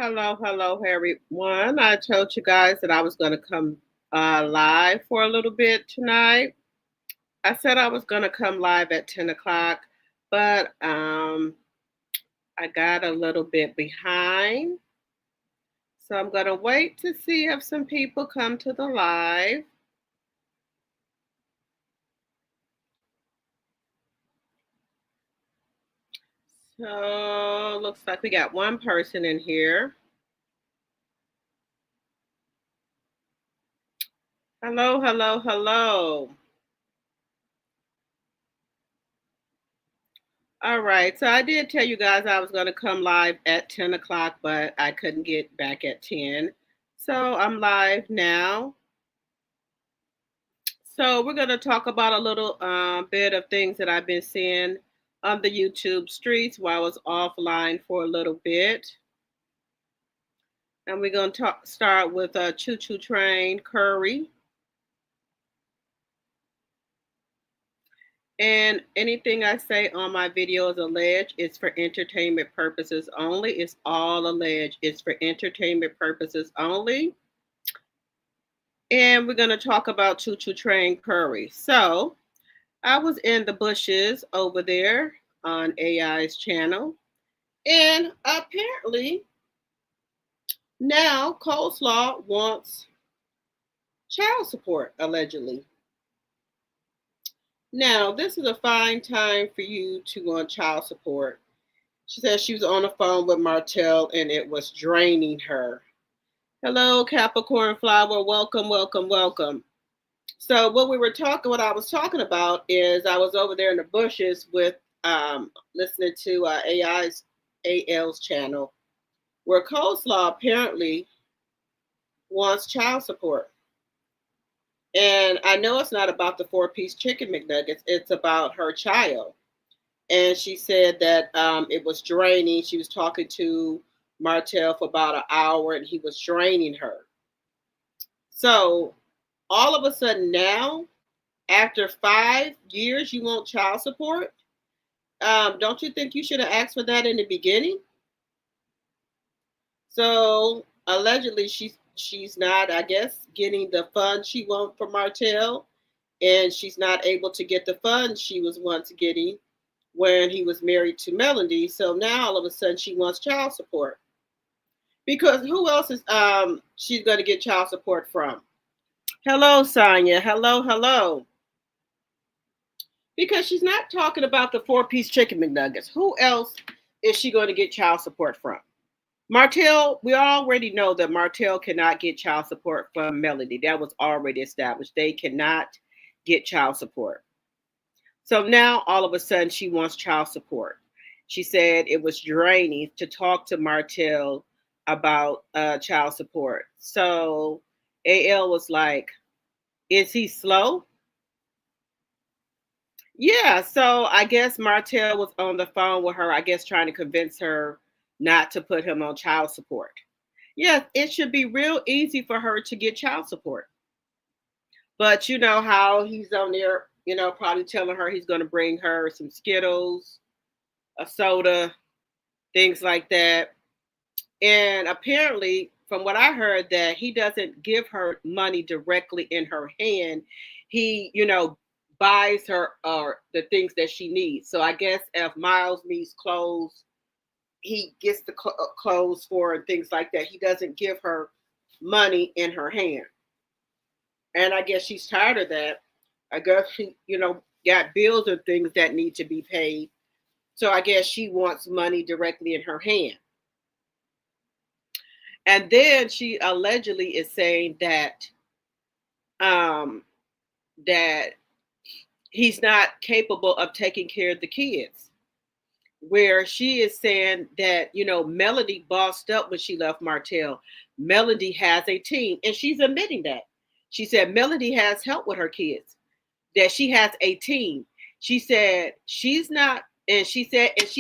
Hello, everyone. I told you guys that I was going to come live for a little bit tonight. I said I was going to come live at 10 o'clock, but I got a little bit behind. So I'm going to wait to see if some people come to the live. So looks like we got one person in here. Hello. All right. So I did tell you guys I was going to come live at 10 o'clock, but I couldn't get back at 10. So I'm live now. So we're going to talk about a little bit of things that I've been seeing on the YouTube streets while I was offline for a little bit. And we're going to start with Choo Choo Train Curry. And anything I say on my video is alleged. It's for entertainment purposes only. It's all alleged. It's for entertainment purposes only. And we're going to talk about Choo Choo Train Curry. So I was in the bushes over there on AI's channel. And apparently now Coleslaw wants child support, allegedly. Now, this is a fine time for you to want child support. She said she was on the phone with Martell and it was draining her. Hello, Capricorn Flower. Welcome. So what I was talking about is I was over there in the bushes with listening to AL's channel, where Coleslaw apparently wants child support. And I know it's not about the 4-piece chicken McNuggets. It's about her child. And she said that it was draining. She was talking to Martell for about an hour and he was draining her. So all of a sudden now, after 5 years, you want child support? Don't you think you should have asked for that in the beginning? So allegedly she's not, I guess, getting the funds she wants from Martell, and she's not able to get the funds she was once getting when he was married to Melody. So now all of a sudden she wants child support. Because who else is she's going to get child support from? Hello, Sonia. Hello. Because she's not talking about the 4-piece chicken McNuggets. Who else is she going to get child support from? Martell, we already know that Martell cannot get child support from Melody. That was already established. They cannot get child support. So now all of a sudden she wants child support. She said it was draining to talk to Martell about child support. So AL was like, is he slow? Yeah, so I guess Martell was on the phone with her, I guess trying to convince her not to put him on child support. Yes, it should be real easy for her to get child support. But you know how he's on there, probably telling her he's going to bring her some Skittles, a soda, things like that. And apparently, from what I heard, that he doesn't give her money directly in her hand. He, buys her the things that she needs. So I guess if Miles needs clothes, he gets the clothes for her and things like that. He doesn't give her money in her hand. And I guess she's tired of that. I guess she, got bills and things that need to be paid. So I guess she wants money directly in her hand. And then she allegedly is saying that that he's not capable of taking care of the kids. Where she is saying that, Melody bossed up when she left Martell. Melody has a team, and she's admitting that. She said Melody has help with her kids, that she has a team. She said she's not, and she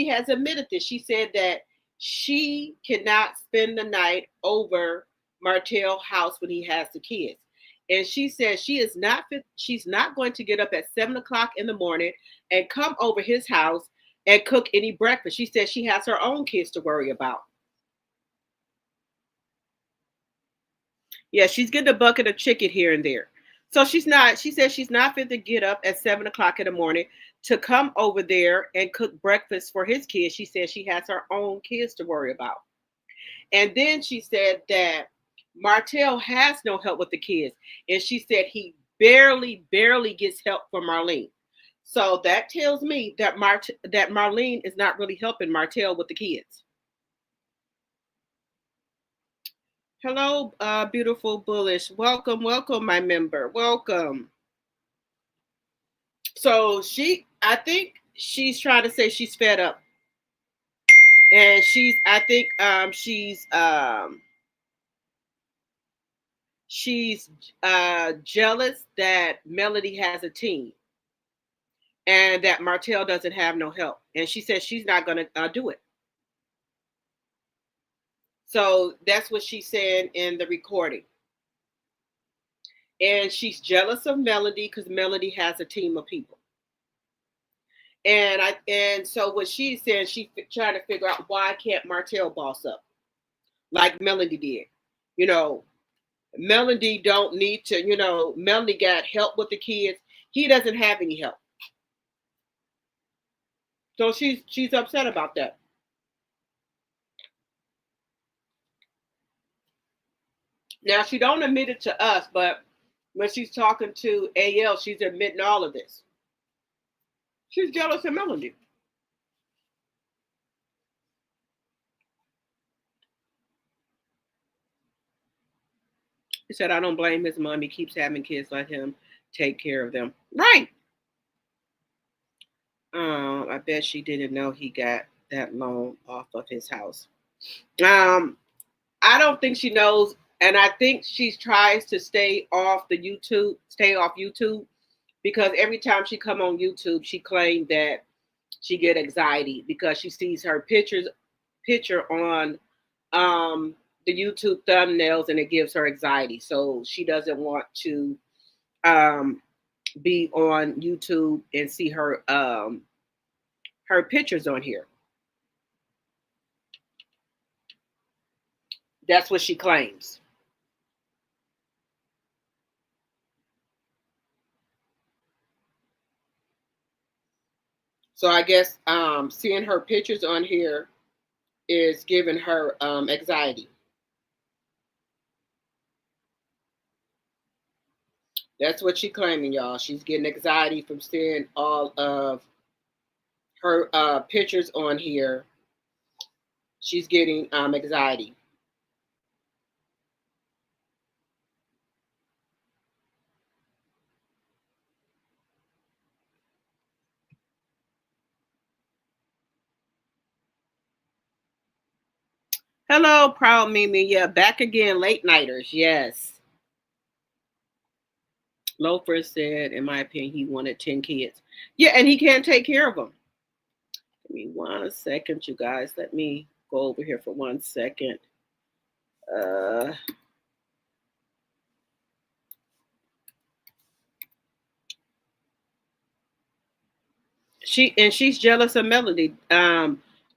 has admitted this. She said that she cannot spend the night over Martell's house when he has the kids. And she said she's not going to get up at 7 o'clock in the morning and come over his house and cook any breakfast. She said she has her own kids to worry about. Yeah, she's getting a bucket of chicken here and there. So she's not, she says she's not fit to get up at 7 o'clock in the morning to come over there and cook breakfast for his kids. She says she has her own kids to worry about. And then she said that Martell has no help with the kids. And she said he barely gets help from Marlene. So that tells me that that Marlene is not really helping Martell with the kids. Hello, beautiful bullish. Welcome, welcome, my member. Welcome. So I think she's trying to say she's fed up, and I think, she's jealous that Melody has a team and that Martell doesn't have no help, and she says she's not going to do it. So that's what she said in the recording. And she's jealous of Melody because Melody has a team of people. And so what she's saying, she's trying to figure out why can't Martell boss up like Melody did. You know, Melody don't need to. Melody got help with the kids. He doesn't have any help. So she's upset about that. Now she don't admit it to us, but when she's talking to AL, she's admitting all of this. She's jealous of Melody. He said, I don't blame his mom. He keeps having kids. Let him take care of them. Right. I bet she didn't know he got that loan off of his house. I don't think she knows, and I think she tries to stay off YouTube, because every time she come on YouTube, she claimed that she get anxiety because she sees her picture on the YouTube thumbnails, and it gives her anxiety. So she doesn't want to um, be on YouTube and see her pictures on here. That's what she claims. So I guess seeing her pictures on here is giving her anxiety. That's what she's claiming, y'all. She's getting anxiety from seeing all of her pictures on here. She's getting anxiety. Hello, proud Mimi. Yeah, back again, late nighters. Yes. Loafer said, in my opinion, he wanted 10 kids. Yeah, and he can't take care of them. Give me 1 second, you guys. Let me go over here for 1 second. Uh, she's jealous of Melody.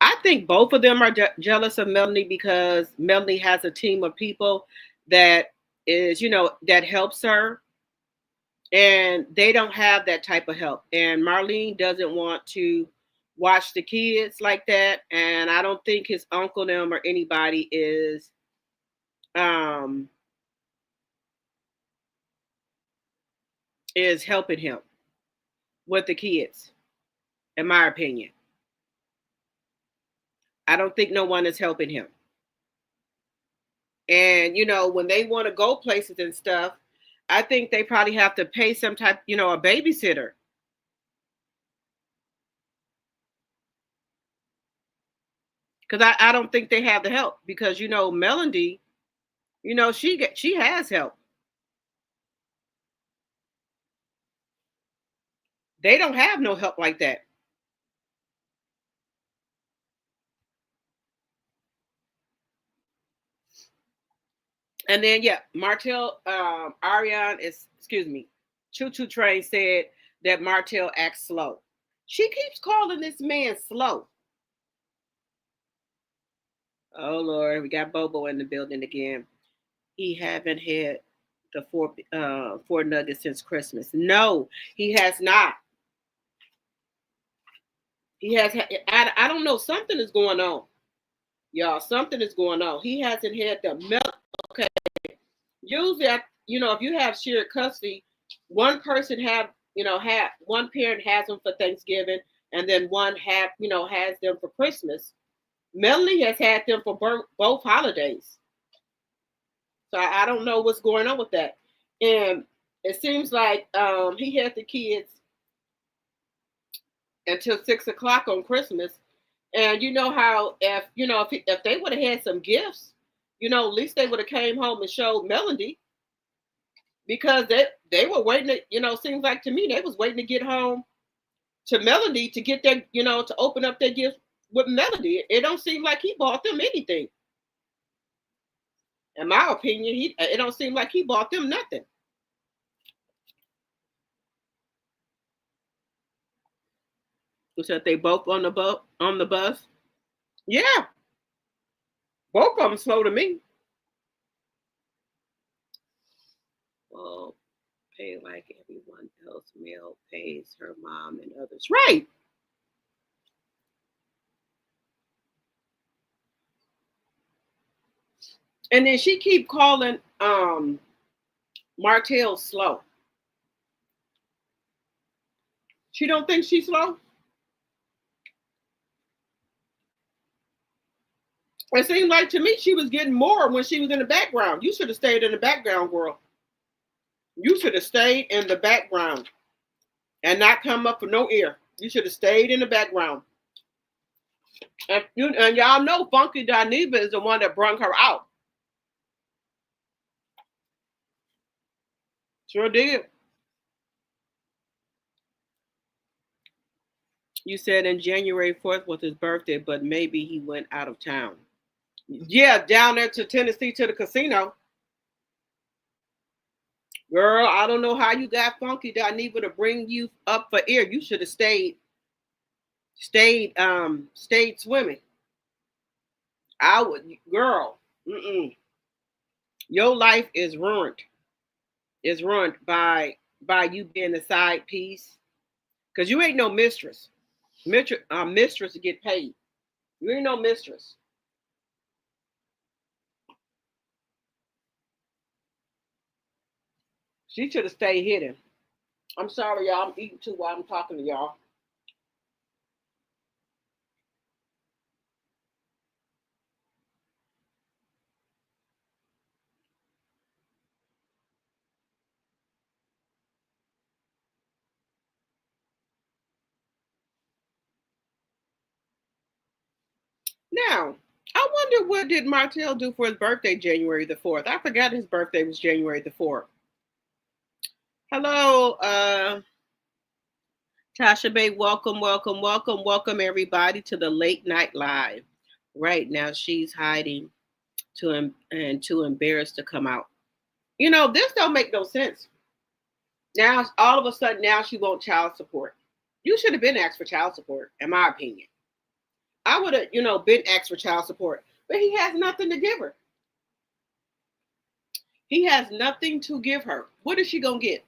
I think both of them are jealous of Melody because Melody has a team of people that that helps her, and they don't have that type of help. And Marlene doesn't want to watch the kids like that, and I don't think his uncle them or anybody um is helping him with the kids, in my opinion. I don't think no one is helping him. And when they want to go places and stuff, I think they probably have to pay some type, a babysitter. Because I don't think they have the help because Melody, she has help. They don't have no help like that. And then yeah, Martell, Ariane is, excuse me, Choo Choo Train said that Martell acts slow. She keeps calling this man slow. Oh Lord, we got Bobo in the building again. he haven't had the four nuggets since Christmas. No, he has not. He has. I don't know. Something is going on, y'all. Something is going on. He hasn't had the milk. Okay. Usually, if you have shared custody, one person have one parent has them for Thanksgiving, and then one has them for Christmas. Melanie has had them for both holidays. So I don't know what's going on with that. And it seems like he had the kids until 6 o'clock on Christmas. And you know how if they would have had some gifts, at least they would have came home and showed Melody, because they were waiting to, seems like to me they was waiting to get home to Melody to get their, to open up their gifts with Melody. It don't seem like he bought them anything. In my opinion, it don't seem like he bought them nothing. You said they both on the bus? Yeah, both of them slow to me. Well, pay like everyone else. Mel pays her mom and others. Right. And then she keep calling Martell slow. She don't think she's slow? It seemed like to me she was getting more when she was in the background. You should have stayed in the background, girl. You should have stayed in the background and not come up for no ear. You should have stayed in the background. And y'all know Funky Dineva is the one that brung her out. Sure did. You said in January 4th was his birthday, but maybe he went out of town. Yeah, down there to Tennessee to the casino. Girl, I don't know how you got Funky Dineva to bring you up for air. You should have stayed swimming. I would, girl. Your life is ruined. Is ruined by you being a side piece, because you ain't no mistress. Mistress to get paid. You ain't no mistress. She should have stayed hidden. I'm sorry, y'all. I'm eating too while I'm talking to y'all. Now, I wonder what did Martell do for his birthday, January the 4th. I forgot his birthday was January the 4th. Hello, Tasha Bay. Welcome, welcome, welcome, welcome, everybody, to the late night live. Right now, she's hiding too embarrassed to come out. This don't make no sense. Now, all of a sudden, now she wants child support. You should have been asked for child support, in my opinion. I would have, been asked for child support, but he has nothing to give her. He has nothing to give her. What is she gonna get?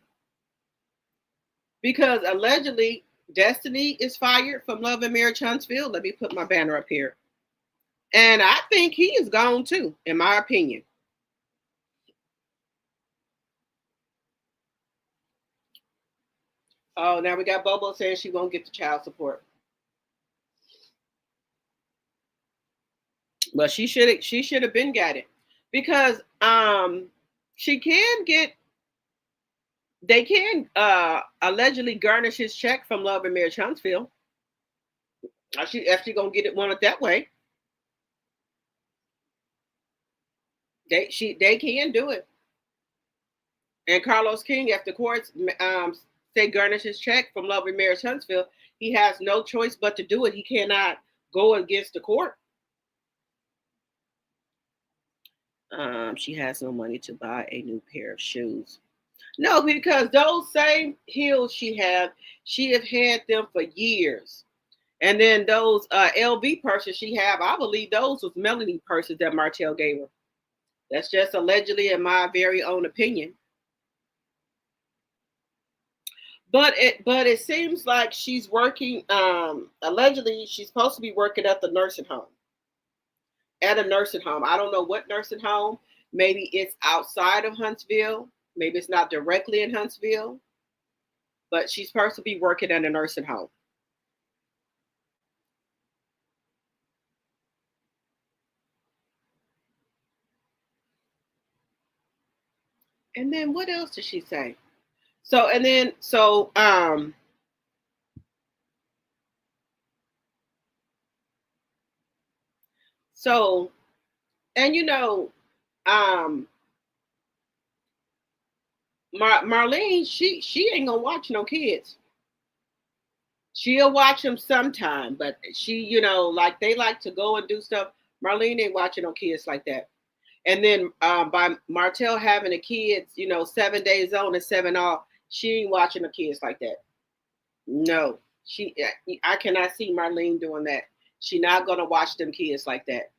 Because allegedly, Destiny is fired from Love and Marriage Huntsville. Let me put my banner up here. And I think he is gone too, in my opinion. Oh, now we got Bobo saying she won't get the child support. But she should have been got it. Because she can get they can allegedly garnish his check from Love and Marriage Huntsville. If she gonna get it wanted that way. They can do it. And Carlos King, if the courts say garnish his check from Love and Marriage Huntsville, he has no choice but to do it. He cannot go against the court. She has no money to buy a new pair of shoes. No, because those same heels she have had them for years. And then those LV purses she have, I believe those was Melanie purses that Martell gave her. That's just allegedly in my very own opinion. But it seems like she's working. Allegedly, she's supposed to be working at the nursing home. At a nursing home. I don't know what nursing home. Maybe it's outside of Huntsville. Maybe it's not directly in Huntsville. But she's supposed to be working at a nursing home. And then what else did she say? So and then so and um Marlene, she ain't gonna watch no kids. She'll watch them sometime, but she, like they like to go and do stuff. Marlene ain't watching no kids like that. And then by Martell having the kids, 7 days on and seven off, she ain't watching the kids like that. No, I cannot see Marlene doing that. She not gonna watch them kids like that.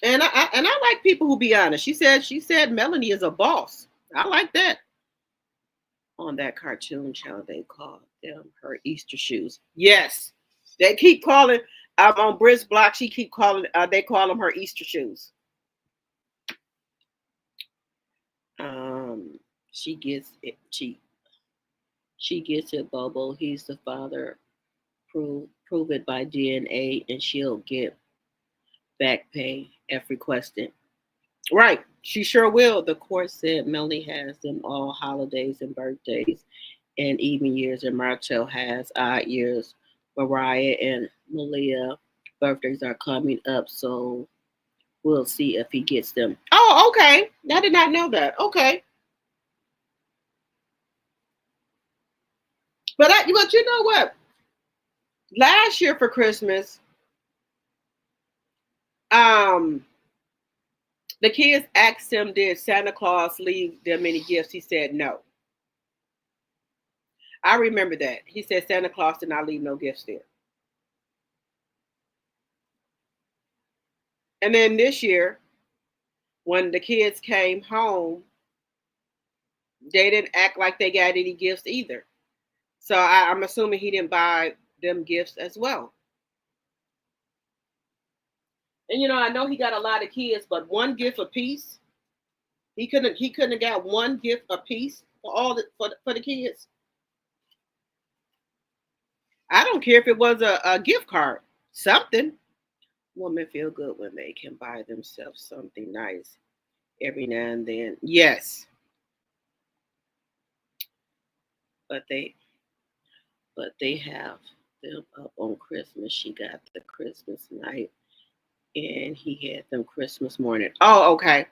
And I like people who be honest. She said Melanie is a boss. I like that. On that cartoon channel, they call them her Easter shoes. Yes, they keep calling. On Britt's block, she keep calling. They call them her Easter shoes. Um, she gets it. She gets it, Bobo. He's the father. Prove it by DNA, and she'll get back pay if requested. Right. She sure will. The court said Melanie has them all holidays and birthdays and even years, and Martell has odd years. Mariah and Malia birthdays are coming up, so we'll see if he gets them. Oh, okay. I did not know that. Okay. But you know what? Last year for Christmas, um, the kids asked him, did Santa Claus leave them any gifts? He said no. I remember that. He said Santa Claus did not leave no gifts there. And then this year, when the kids came home, they didn't act like they got any gifts either. So I'm assuming he didn't buy them gifts as well. And I know he got a lot of kids, but one gift a piece. He couldn't have got one gift a piece for the kids. I don't care if it was a gift card, something. Women feel good when they can buy themselves something nice every now and then. Yes, but they have them up on Christmas. She got the Christmas night, and he had them Christmas morning. Oh, okay.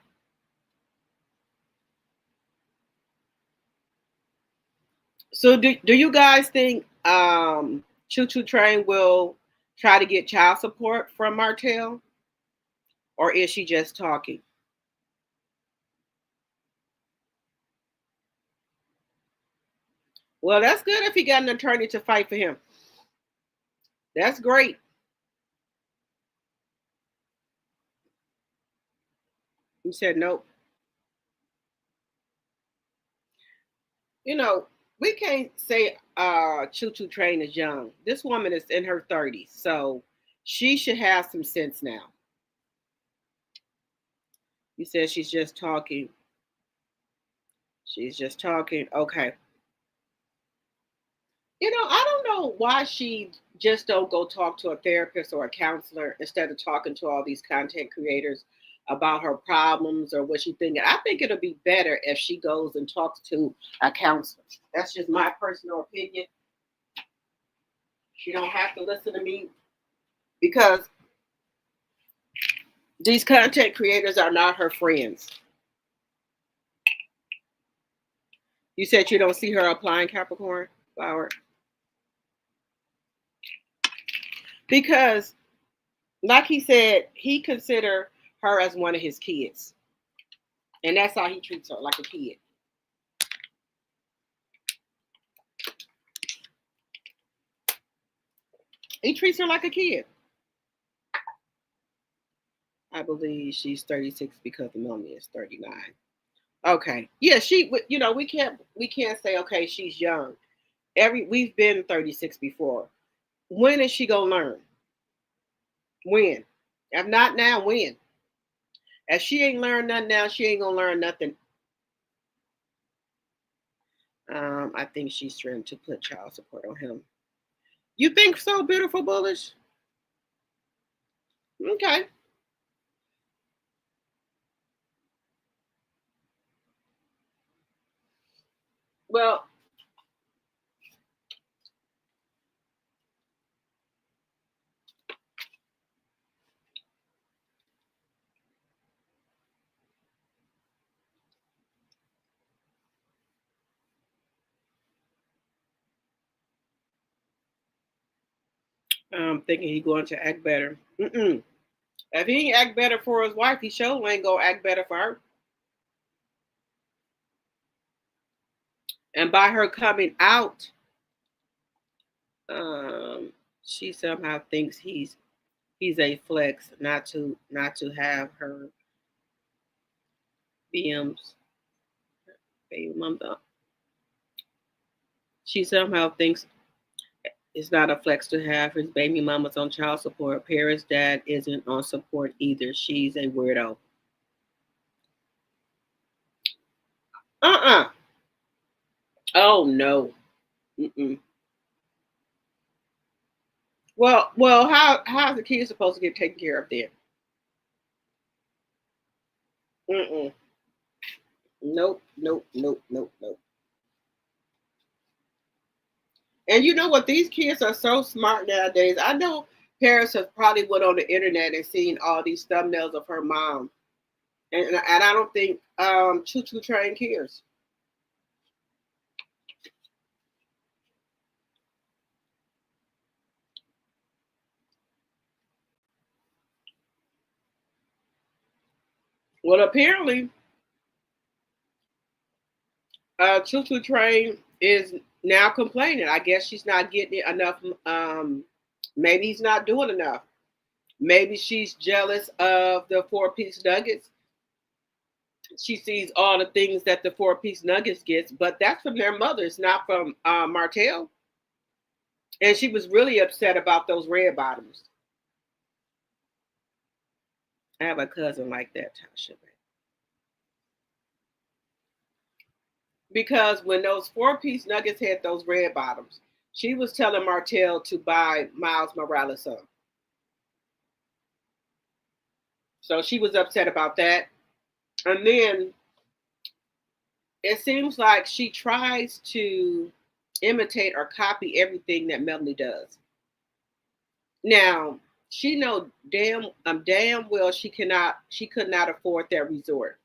So do you guys think Choo Choo Train will try to get child support from Martell, or is she just talking? Well, that's good if he got an attorney to fight for him. That's great. He said nope. You know, we can't say Choo Choo Train is young. This woman is in her 30s, so she should have some sense now. He said she's just talking. She's just talking. Okay. I don't know why she just don't go talk to a therapist or a counselor instead of talking to all these content creators about her problems or what she thinking. I think it'll be better if she goes and talks to a counselor. That's just my personal opinion. She don't have to listen to me because these content creators are not her friends. You said you don't see her applying Capricorn flower because, like he said, he consider her as one of his kids, and that's how he treats her, like a kid. He treats her like a kid. I believe she's 36 because Melanie is 39. Okay. Yeah, we can't say okay, she's young. We've been 36 before. When is she gonna learn? When? If not now, when? If she ain't learned nothing now, she ain't gonna learn nothing. I think she's trying to put child support on him. You think so, beautiful bullish? Okay. Well, I'm thinking he's going to act better. Mm-mm. If he ain't act better for his wife, he sure ain't gonna act better for her. And by her coming out, um, she somehow thinks he's a flex not to have her BMs baby mama. She somehow thinks it's not a flex to have his baby mamas on child support. Paris' dad isn't on support either. She's a weirdo. Uh-uh. Oh no. Mm-mm. Well, how's the kid supposed to get taken care of then? Mm-mm. Nope, nope, nope, nope, nope. And you know what? These kids are so smart nowadays. I know parents have probably went on the internet and seen all these thumbnails of her mom, and I don't think Choo Choo Train cares. Well, apparently, Choo Choo Train is now complaining. I guess she's not getting enough. Maybe he's not doing enough. Maybe she's jealous of the four-piece nuggets. She sees all the things that the four-piece nuggets gets, but that's from their mothers, not from Martell. And she was really upset about those red bottoms. I have a cousin like that, Tasha. Because when those four-piece nuggets had those red bottoms, she was telling Martell to buy Miles Morales some. So she was upset about that. And then it seems like she tries to imitate or copy everything that Melanie does. Now, she know damn well she could not afford that resort.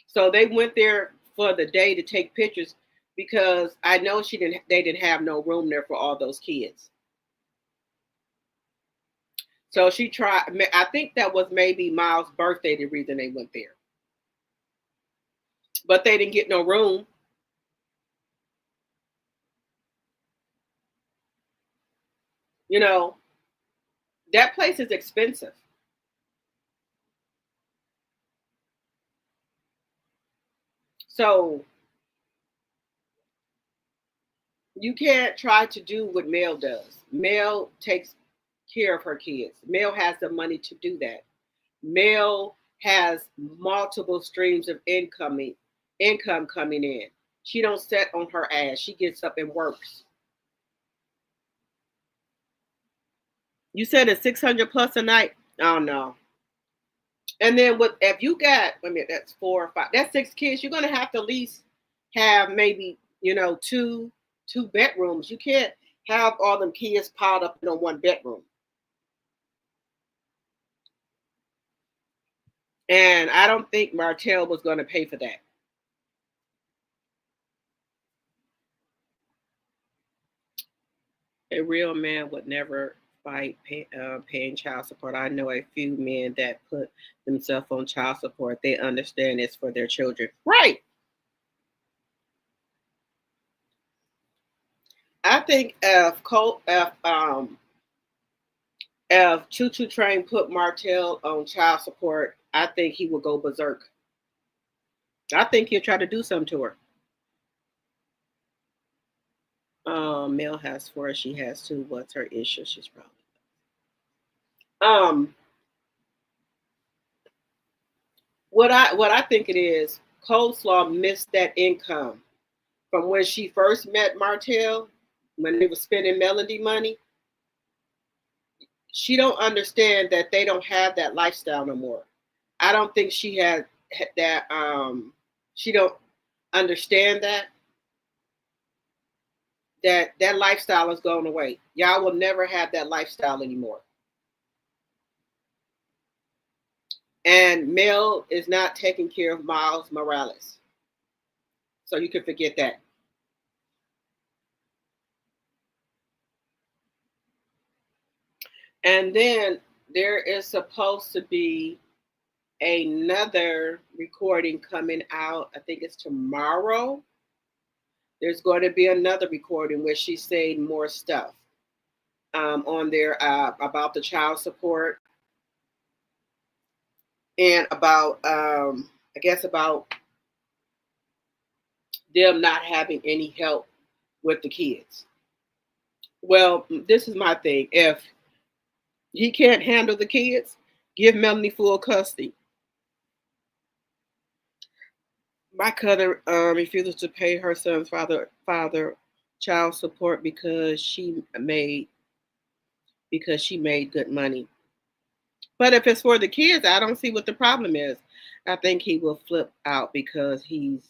So they went there for the day to take pictures because I know they didn't have no room there for all those kids. So she tried. I think that was maybe Miles' birthday, the reason they went there. But they didn't get no room. You know, that place is expensive. So you can't try to do what Mel does. Mel takes care of her kids. Mel has the money to do that. Mel has multiple streams of income coming in. She don't sit on her ass. She gets up and works. You said it's 600 plus a night. Oh no. And then with if you got, I mean, that's 4 or 5. That's 6 kids. You're gonna have to at least have maybe two bedrooms. You can't have all them kids piled up in one bedroom. And I don't think Martell was going to pay for that. A real man would never fight paying child support. I know a few men that put themselves on child support. They understand it's for their children. Right. I think if Choo Choo Train put Martell on child support, I think he will go berserk. I think he'll try to do something to her. Mel has four, she has two. What's her issue? She's probably um what I think it is, Coleslaw missed that income from when she first met Martell, when they were spending Melody money. She don't understand that they don't have that lifestyle no more. I don't think she had that. She don't understand that lifestyle is going away. Y'all will never have that lifestyle anymore. And Mel is not taking care of Miles Morales, so you can forget that. And then there is supposed to be another recording coming out. I think it's tomorrow. There's going to be another recording where she's saying more stuff on there about the child support and about, I guess, about them not having any help with the kids. Well, this is my thing. If he can't handle the kids, give Melanie full custody. My cousin refuses to pay her son's father child support because she made good money. But if it's for the kids, I don't see what the problem is. I think he will flip out because he's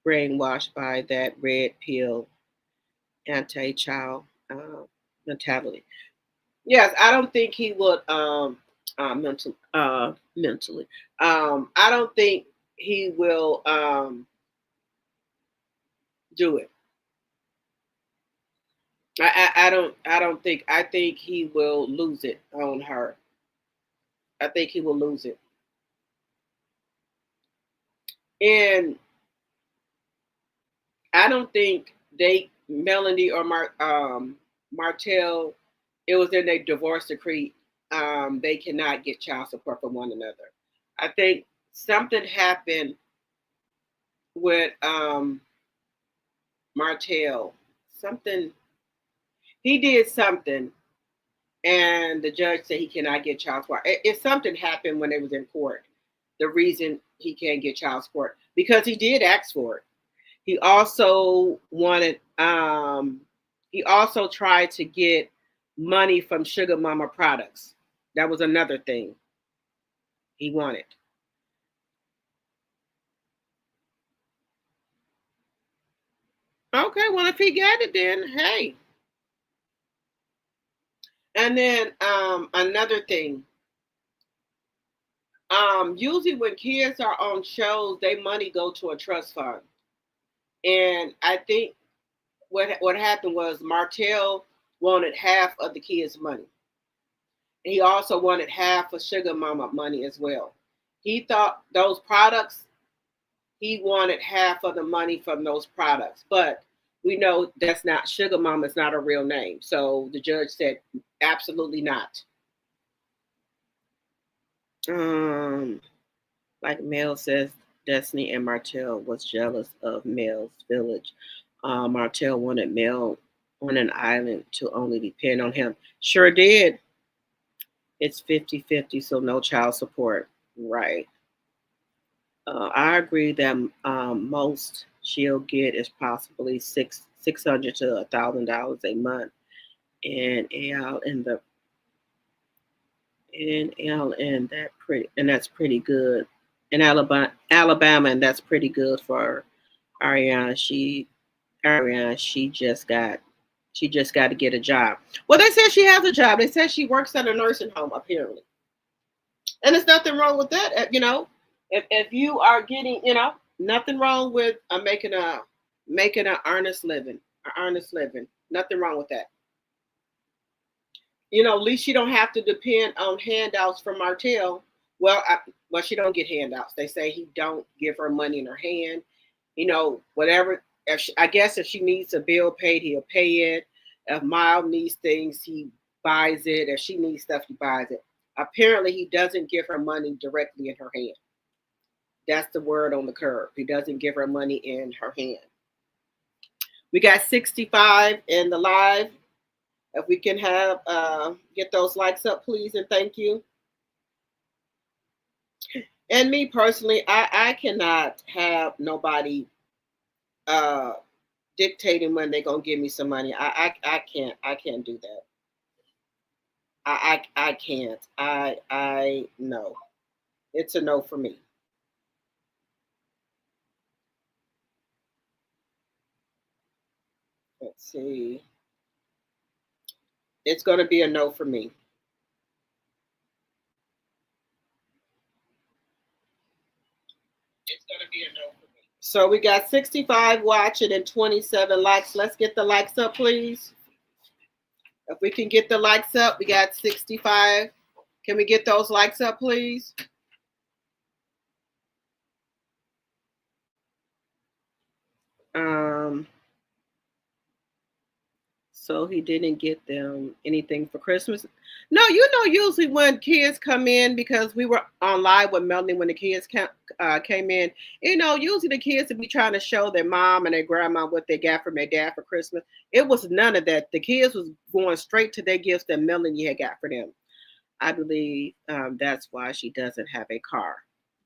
brainwashed by that red pill anti-child mentality. Yes, I don't think he would mentally. I don't think he will do it. I think he will lose it on her. I think he will lose it. And I don't think Melanie or Martell, it was in their divorce decree. They cannot get child support from one another. I think something happened with Martell. Something he did something, and the judge said he cannot get child support. If something happened when they was in court, the reason he can't get child support because he did ask for it. He also wanted. He also tried to get money from Sugar Mama products. That was another thing he wanted. Okay, well if he got it, then hey. And then another thing. Usually when kids are on shows, they money go to a trust fund. And I think what happened was Martell wanted half of the kids' money. He also wanted half of Sugar Mama money as well. He thought those products, he wanted half of the money from those products. But we know that's not Sugar Mama is not a real name. So the judge said absolutely not. Um, like Mel says, Destiny and Martell was jealous of Mel's village. Martell wanted Mel on an island to only depend on him. Sure did. It's 50-50, so no child support. Right. I agree that most she'll get is possibly $600 to $1,000 a month, and Al and the and Al and that's pretty good. In Alabama, and that's pretty good for Ariana. She just got to get a job. Well, they said she has a job. They said she works at a nursing home apparently, and there's nothing wrong with that. If you are getting, nothing wrong with making an earnest living. Nothing wrong with that. At least you don't have to depend on handouts from Martell. Well, she don't get handouts. They say he don't give her money in her hand. Whatever I guess if she needs a bill paid, he'll pay it. If Miles needs things, he buys it. If she needs stuff, he buys it. Apparently, he doesn't give her money directly in her hand. That's the word on the curb. He doesn't give her money in her hand. We got 65 in the live. If we can have get those likes up, please, and thank you. And me personally, I cannot have nobody uh, dictating when they're gonna give me some money. I can't do that. I can't. I no. It's a no for me. Let's see. It's gonna be a no for me. It's gonna be a no for me. So we got 65 watching and 27 likes. Let's get the likes up, please. If we can get the likes up, we got 65. Can we get those likes up, please? Um, so he didn't get them anything for Christmas. No, usually when kids come in, because we were on live with Melanie when the kids came in, usually the kids would be trying to show their mom and their grandma what they got from their dad for Christmas. It was none of that. The kids was going straight to their gifts that Melanie had got for them. I believe that's why she doesn't have a car.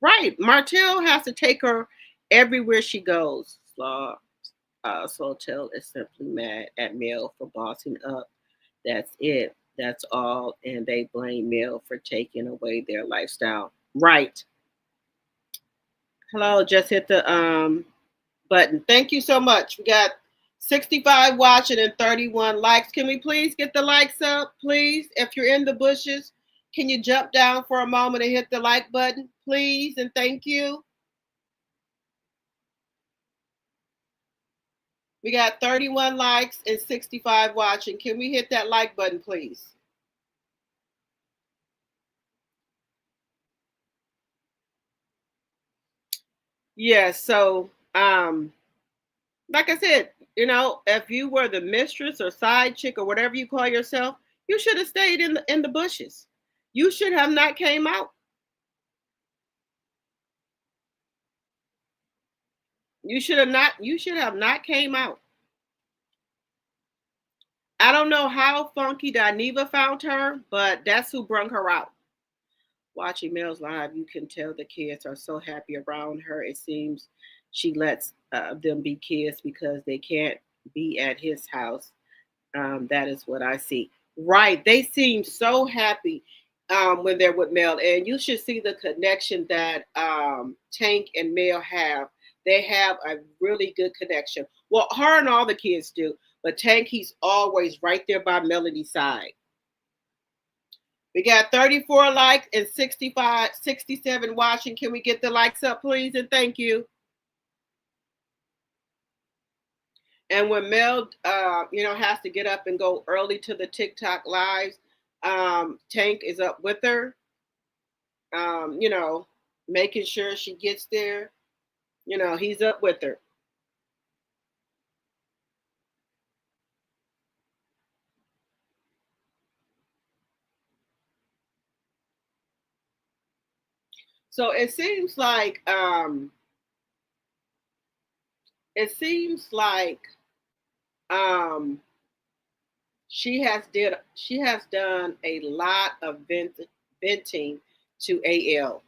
Right. Martell has to take her everywhere she goes. Sotel is simply mad at Mel for bossing up. That's it. That's all. And they blame Mel for taking away their lifestyle. Right. Hello, just hit the button. Thank you so much. We got 65 watching and 31 likes. Can we please get the likes up, please? If you're in the bushes, can you jump down for a moment and hit the like button, please? And thank you. We got 31 likes and 65 watching. Can we hit that like button, please? Yes, so like I said, if you were the mistress or side chick or whatever you call yourself, you should have stayed in the bushes. You should have not came out. You should have not came out. I don't know how Funky Dineva found her, but that's who brung her out. Watching Mel's live, you can tell the kids are so happy around her. It seems she lets them be kids because they can't be at his house. That is what I see. Right. They seem so happy when they're with Mel. And you should see the connection that Tank and Mel have. They have a really good connection. Well, her and all the kids do. But Tank, he's always right there by Melody's side. We got 34 likes and 65, 67 watching. Can we get the likes up, please? And thank you. And when Mel, has to get up and go early to the TikTok lives, Tank is up with her, making sure she gets there. He's up with her. So it seems like um, she has done a lot of venting to AL.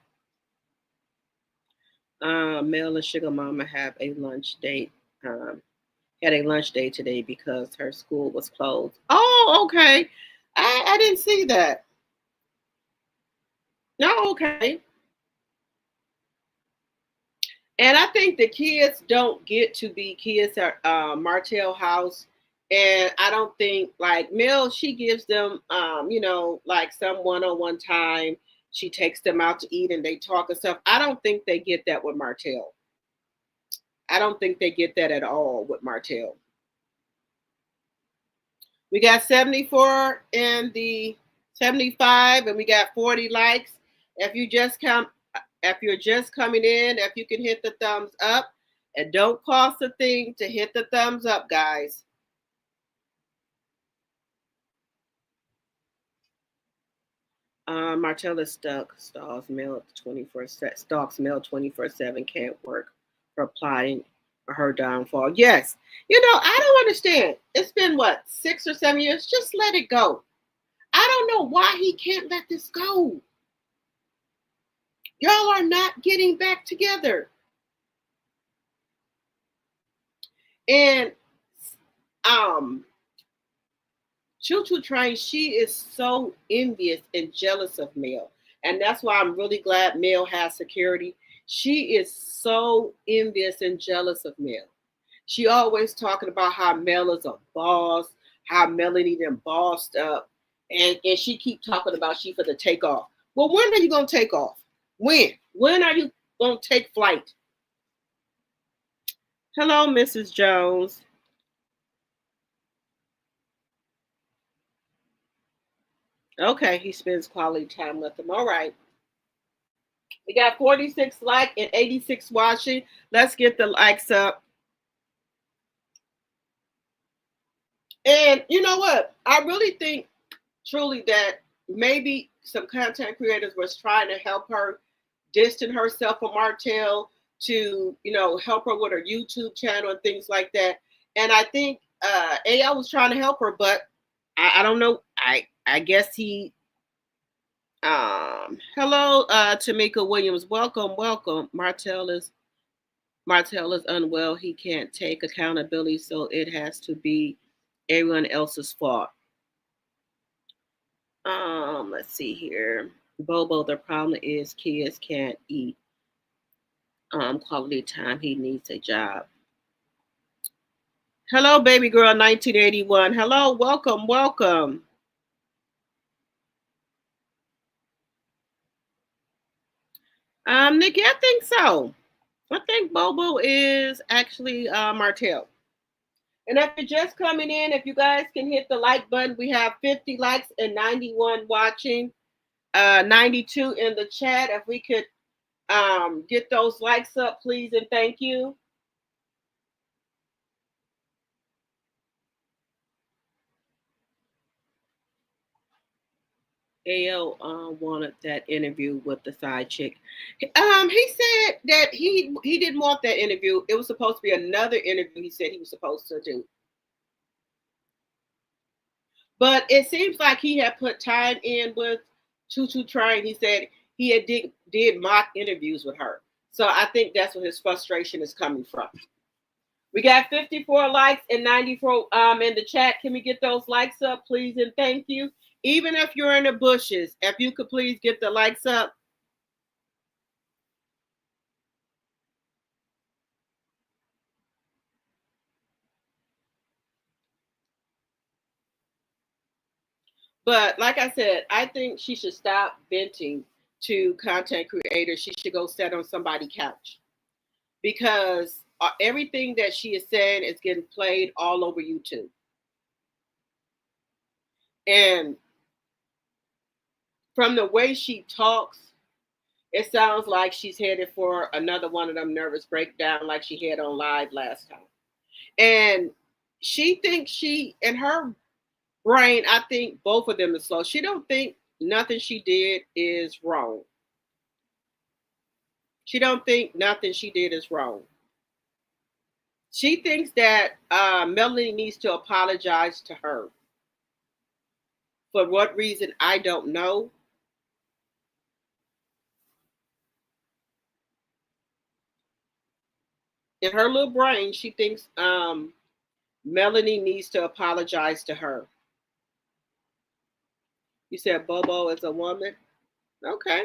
Mel and Sugar Mama have a lunch date. Had a lunch date today because her school was closed. Oh, okay. I didn't see that. No, okay. And I think the kids don't get to be kids at Martell House. And I don't think like Mel, she gives them, like some one-on-one time. She takes them out to eat and they talk and stuff. I don't think they get that with Martell. I don't think they get that at all with Martell. We got 74 in the 75, and we got 40 likes. If you're just coming in, if you can hit the thumbs up. It don't cost a thing to hit the thumbs up, guys. Martell is stuck. Stalks mail 24/7. Can't work for applying her downfall. Yes. I don't understand. It's been what, 6 or 7 years? Just let it go. I don't know why he can't let this go. Y'all are not getting back together. And Choo Choo Train, she is so envious and jealous of Mel. And that's why I'm really glad Mel has security. She is so envious and jealous of Mel. She always talking about how Mel is a boss, how Melanie them bossed up. And she keep talking about she for the take off. Well, when are you going to take off? When? When are you going to take flight? Hello, Mrs. Jones. Okay, he spends quality time with them. All right. We got 46 like and 86 watching. Let's get the likes up. And you know what? I really think truly that maybe some content creators was trying to help her distance herself from Martell to, help her with her YouTube channel and things like that. And I think AI was trying to help her, but I don't know. I guess he hello, Tamika Williams. Welcome. Martell is unwell. He can't take accountability, so it has to be everyone else's fault. Let's see here. Bobo, the problem is kids can't eat quality time. He needs a job. Hello, baby girl 1981. Hello, welcome. Nikki, I think so. I think Bobo is actually Martell. And if you're just coming in, if you guys can hit the like button, we have 50 likes and 91 watching, 92 in the chat. If we could get those likes up, please, and thank you. AL wanted that interview with the side chick. He said that he didn't want that interview. It was supposed to be another interview. He said he was supposed to do. But it seems like he had put time in with Choo Choo Train. He said he had did mock interviews with her. So I think that's where his frustration is coming from. We got 54 likes and 94 in the chat. Can we get those likes up, please? And thank you. Even if you're in the bushes, if you could please get the likes up. But like I said, I think she should stop venting to content creators. She should go sit on somebody's couch because everything that she is saying is getting played all over YouTube. And from the way she talks, it sounds like she's headed for another one of them nervous breakdown like she had on live last time. And she thinks in her brain, I think both of them are slow. She don't think nothing she did is wrong. She don't think nothing she did is wrong. She thinks that Melanie needs to apologize to her. For what reason, I don't know. In her little brain, she thinks Melanie needs to apologize to her. You said Bobo is a woman? Okay.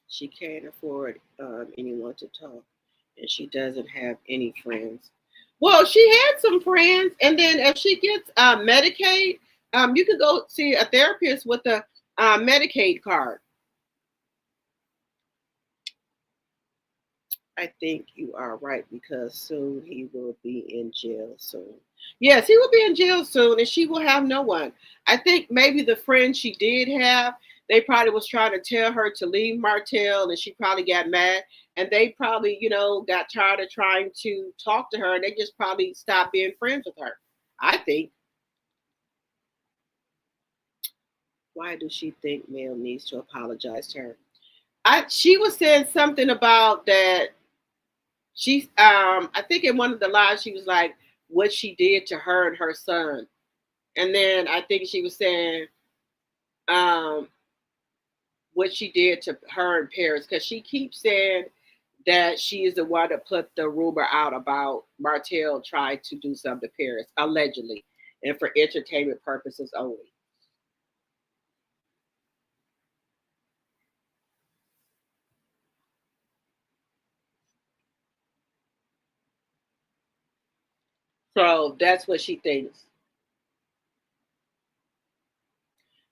She can't afford anyone to talk, and she doesn't have any friends. Well, she had some friends, and then if she gets Medicaid, you can go see a therapist with a Medicaid card. I think you are right because soon he will be in jail soon. Yes, he will be in jail soon, and she will have no one. I think maybe the friend she did have, They probably was trying to tell her to leave Martell, and she probably got mad. And they probably, got tired of trying to talk to her, and they just probably stopped being friends with her. I think. Why does she think Mel needs to apologize to her? She was saying something about that. She's I think in one of the lives she was like what she did to her and her son. And then I think she was saying um what she did to her in Paris, because she keeps saying that she is the one that put the rumor out about Martell trying to do something to Paris, allegedly, and for entertainment purposes only. So that's what she thinks.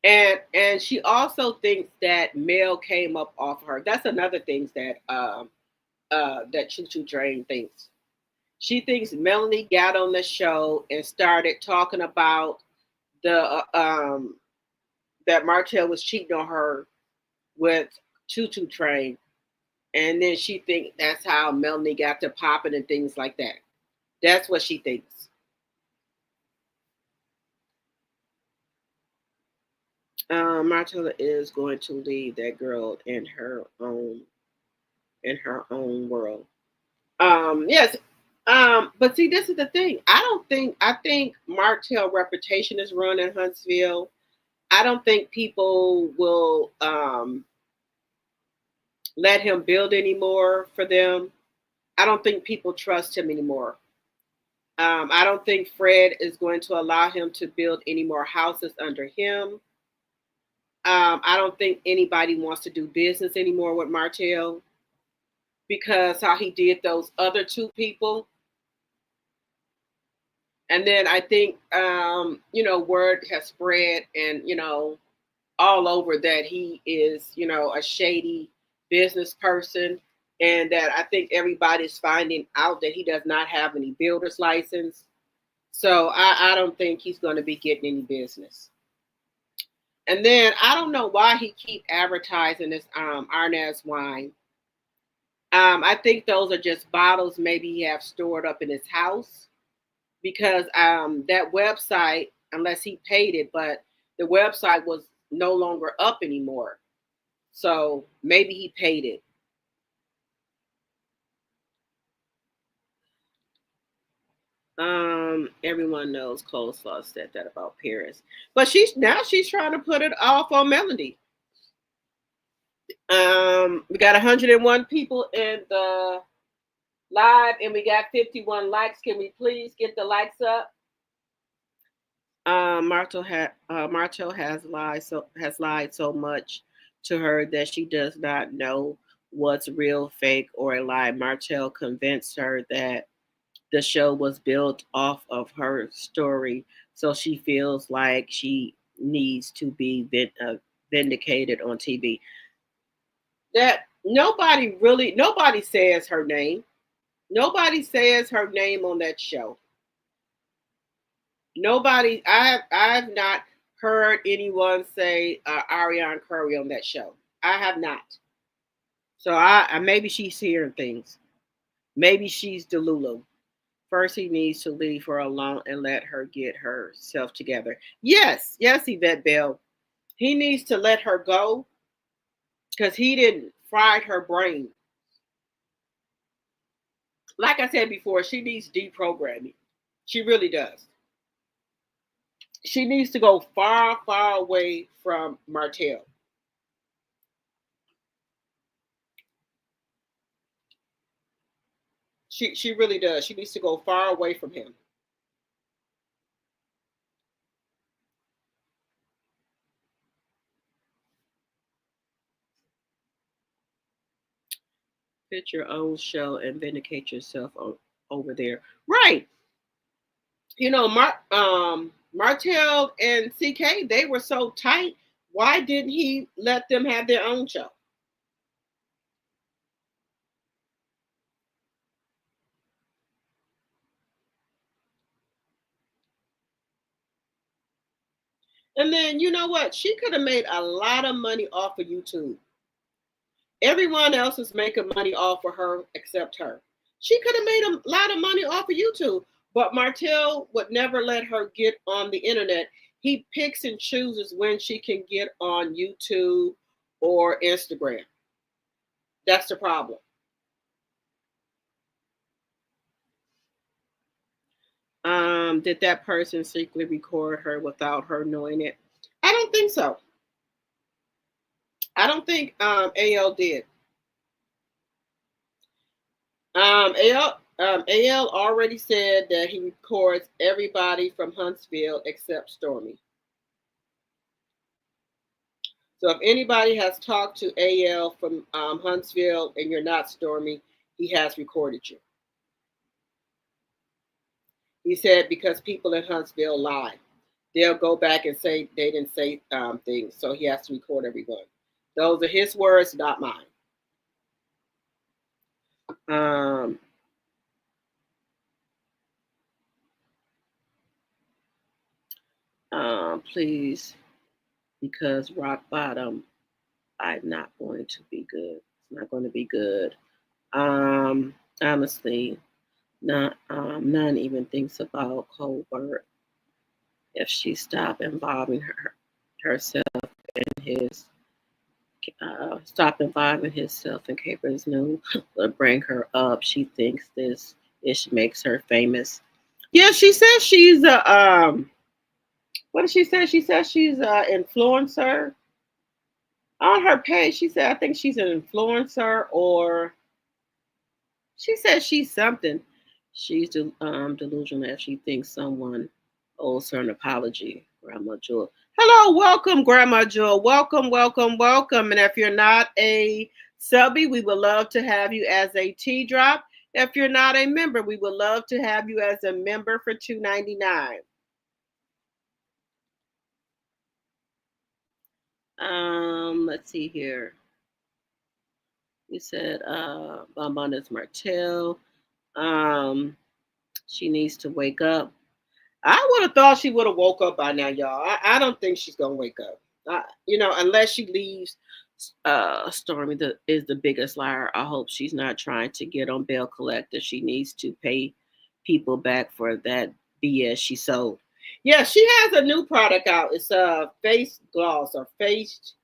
And she also thinks that Mel came up off her. That's another thing that Choo Choo Train thinks. She thinks Melanie got on the show and started talking about the that Martell was cheating on her with Choo Choo Train, and then she thinks that's how Melanie got to popping and things like that. That's what she thinks. Martell is going to leave that girl in her own world. Yes. But see, this is the thing. I think Martell reputation is ruined in Huntsville. I don't think people will let him build anymore for them. I don't think people trust him anymore. I don't think Fred is going to allow him to build any more houses under him. I don't think anybody wants to do business anymore with Martell because how he did those other two people. And then I think, word has spread and, all over that he is, a shady business person. And that I think everybody's finding out that he does not have any builder's license. So I don't think he's going to be getting any business. And then I don't know why he keep advertising this Arnaz wine. I think those are just bottles maybe he have stored up in his house because that website, unless he paid it, but the website was no longer up anymore. So maybe he paid it. Everyone knows Coleslaw said that about Paris, but she's trying to put it off on Melody. We got 101 people in the live, and we got 51 likes. Can we please get the likes up? Martel has lied so much to her that she does not know what's real, fake, or a lie. Martel convinced her that the show was built off of her story, so she feels like she needs to be vindicated on TV. That nobody says her name. Nobody says her name on that show. Nobody. I've not heard anyone say Ariane Curry on that show. I have not. So maybe she's hearing things. Maybe she's Delulu. First, he needs to leave her alone and let her get herself together. Yes, yes, Yvette Bell. He needs to let her go because he didn't fry her brain. Like I said before, she needs deprogramming. She really does. She needs to go far, far away from Martell. She really does. She needs to go far away from him. Fit your own show and vindicate yourself over there. Right. Martell and CK, they were so tight. Why didn't he let them have their own show? And then you know what? She could have made a lot of money off of YouTube. Everyone else is making money off of her except her. She could have made a lot of money off of YouTube, but Martell would never let her get on the internet. He picks and chooses when she can get on YouTube or Instagram. That's the problem. Did that person secretly record her without her knowing it? I don't think so. I don't think AL did. AL already said that he records everybody from Huntsville except Stormy. So if anybody has talked to AL from Huntsville and you're not Stormy, he has recorded you. He said because people in Huntsville lie. They'll go back and say they didn't say things, so he has to record everyone. Those are his words, not mine. Um, please, because rock bottom, I'm not going to be good. It's not going to be good. Honestly, none even thinks about Colbert if she stopped involving herself in his stop involving himself in Capers New will bring her up. She thinks this makes her famous. Yeah, she says she's a what did she say? She says she's an influencer on her page. She said I think she's an influencer, or she says she's something. She's delusional if she thinks someone owes her an apology. Grandma Jewel. Hello, welcome, Grandma Jewel. Welcome, welcome, welcome. And if you're not a subby, we would love to have you as a tea drop. If you're not a member, we would love to have you as a member for $2.99. Let's see here. You said Bonbon is Martell. She needs to wake up. I would have thought she would have woke up by now, y'all. I don't think she's gonna wake up. Unless she leaves. Stormy is the biggest liar. I hope she's not trying to get on bail collector. She needs to pay people back for that BS she sold. Yeah, she has a new product out. It's a face gloss or face.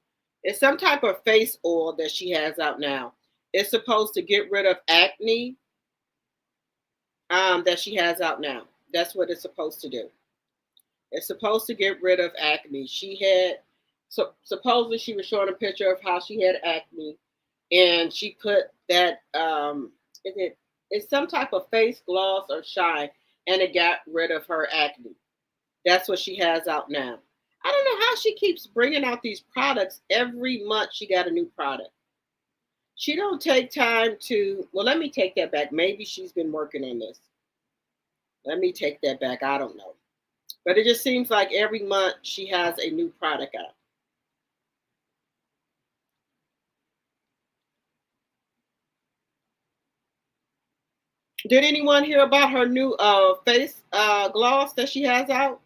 It's some type of face oil that she has out now. It's supposed to get rid of acne. That she has out now. That's what it's supposed to do. It's supposed to get rid of acne. She had supposedly she was showing a picture of how she had acne, and she put that it's some type of face gloss or shine, and it got rid of her acne. That's what she has out now. I don't know how she keeps bringing out these products every month. She got a new product. She don't take time to. Well, let me take that back. Maybe she's been working on this. Let me take that back. I don't know. But it just seems like every month she has a new product out. Did anyone hear about her new face gloss that she has out?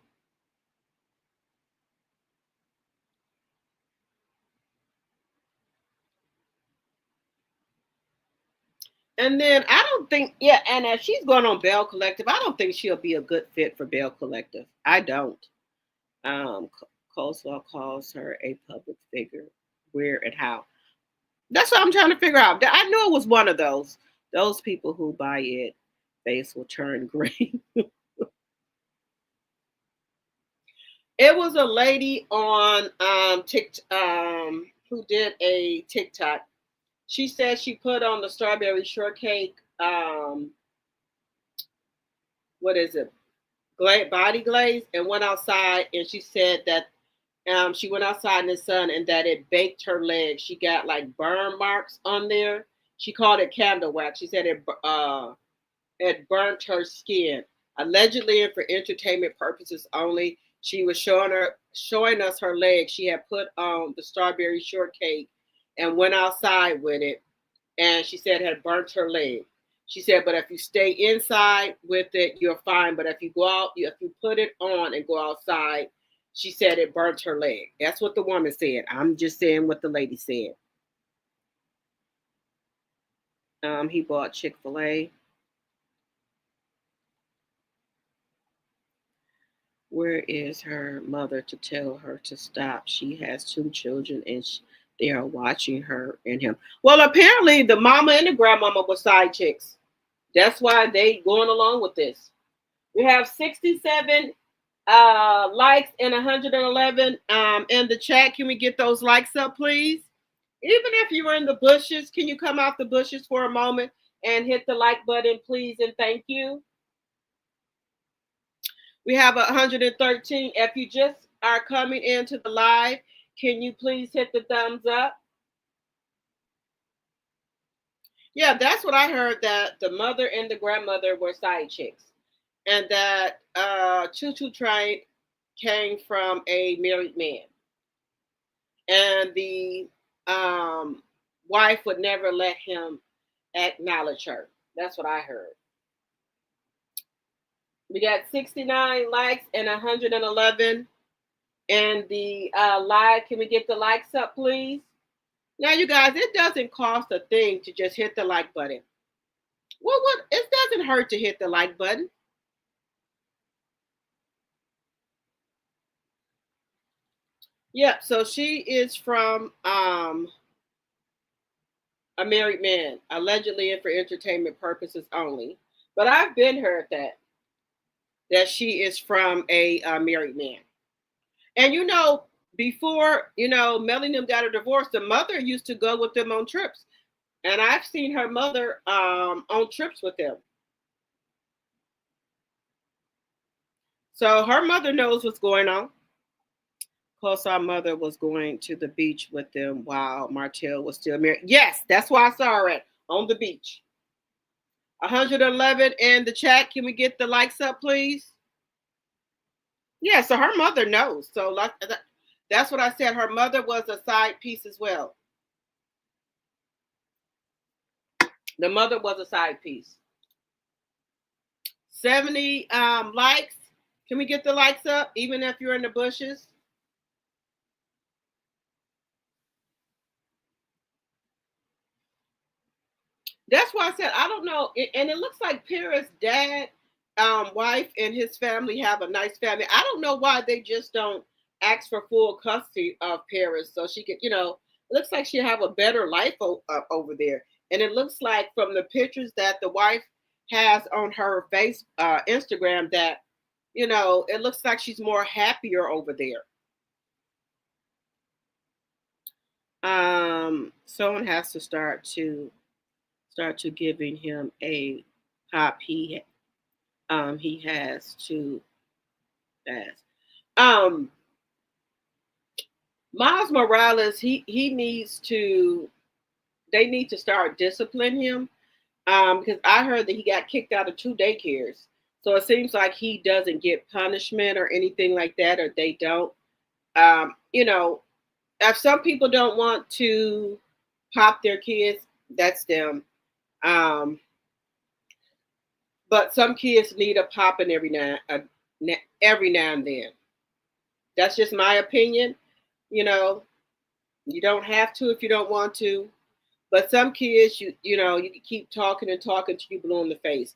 And then I don't think, yeah, and as she's going on Bell Collective, I don't think she'll be a good fit for Bell Collective. I don't. Um, Coleslaw calls her a public figure. Where and how? That's what I'm trying to figure out. I knew it was one of those people who buy it, face will turn green. It was a lady on TikTok who did a TikTok. She said she put on the strawberry shortcake. What is it? Body glaze, and went outside. And she said that she went outside in the sun and that it baked her legs. She got like burn marks on there. She called it candle wax. She said it burnt her skin. Allegedly and for entertainment purposes only, she was showing us her legs. She had put on the strawberry shortcake and went outside with it, and she said it had burnt her leg. She said, but if you stay inside with it, you're fine. But if you go out, if you put it on and go outside, She said it burnt her leg. That's what the woman said. I'm just saying what the lady said. He bought Chick-fil-A. Where is her mother to tell her to stop? She has two children and they are watching her and him. Well, apparently the mama and the grandmama were side chicks. That's why they going along with this. We have 67 likes and 111 in the chat. Can we get those likes up, please? Even if you were in the bushes, can you come out the bushes for a moment and hit the like button, please, and thank you. We have 113. If you just are coming into the live, can you please hit the thumbs up? Yeah, that's what I heard, that the mother and the grandmother were side chicks. And that Choo Choo Train came from a married man. And the wife would never let him acknowledge her. That's what I heard. We got 69 likes and 111. And the live, can we get the likes up, please? Now, you guys, it doesn't cost a thing to just hit the like button. Well, what? It doesn't hurt to hit the like button. Yep. So she is from a married man, allegedly and for entertainment purposes only. But I've been heard that she is from a married man. And before Melly and them got a divorce, the mother used to go with them on trips, and I've seen her mother on trips with them. So her mother knows what's going on. Of course, our mother was going to the beach with them while Martell was still married. Yes, that's why I saw her on the beach. 111 in the chat. Can we get the likes up, please? Yeah, so her mother knows. So that's what I said. Her mother was a side piece as well. The mother was a side piece. 70 likes. Can we get the likes up, even if you're in the bushes? That's why I said I don't know. And it looks like Paris' dad, wife, and his family have a nice family. I don't know why they just don't ask for full custody of Paris so she could, it looks like she have a better life over there. And it looks like from the pictures that the wife has on her Instagram that, it looks like she's more happier over there. Someone has to start to giving him a pop. He has to fast. Miles Morales, he needs to. They need to start disciplining him. Because I heard that he got kicked out of 2 daycares. So it seems like he doesn't get punishment or anything like that, or they don't. If some people don't want to pop their kids, that's them. But some kids need a popping every now and then. That's just my opinion. You don't have to if you don't want to. But some kids, you can keep talking and talking till you blue in the face.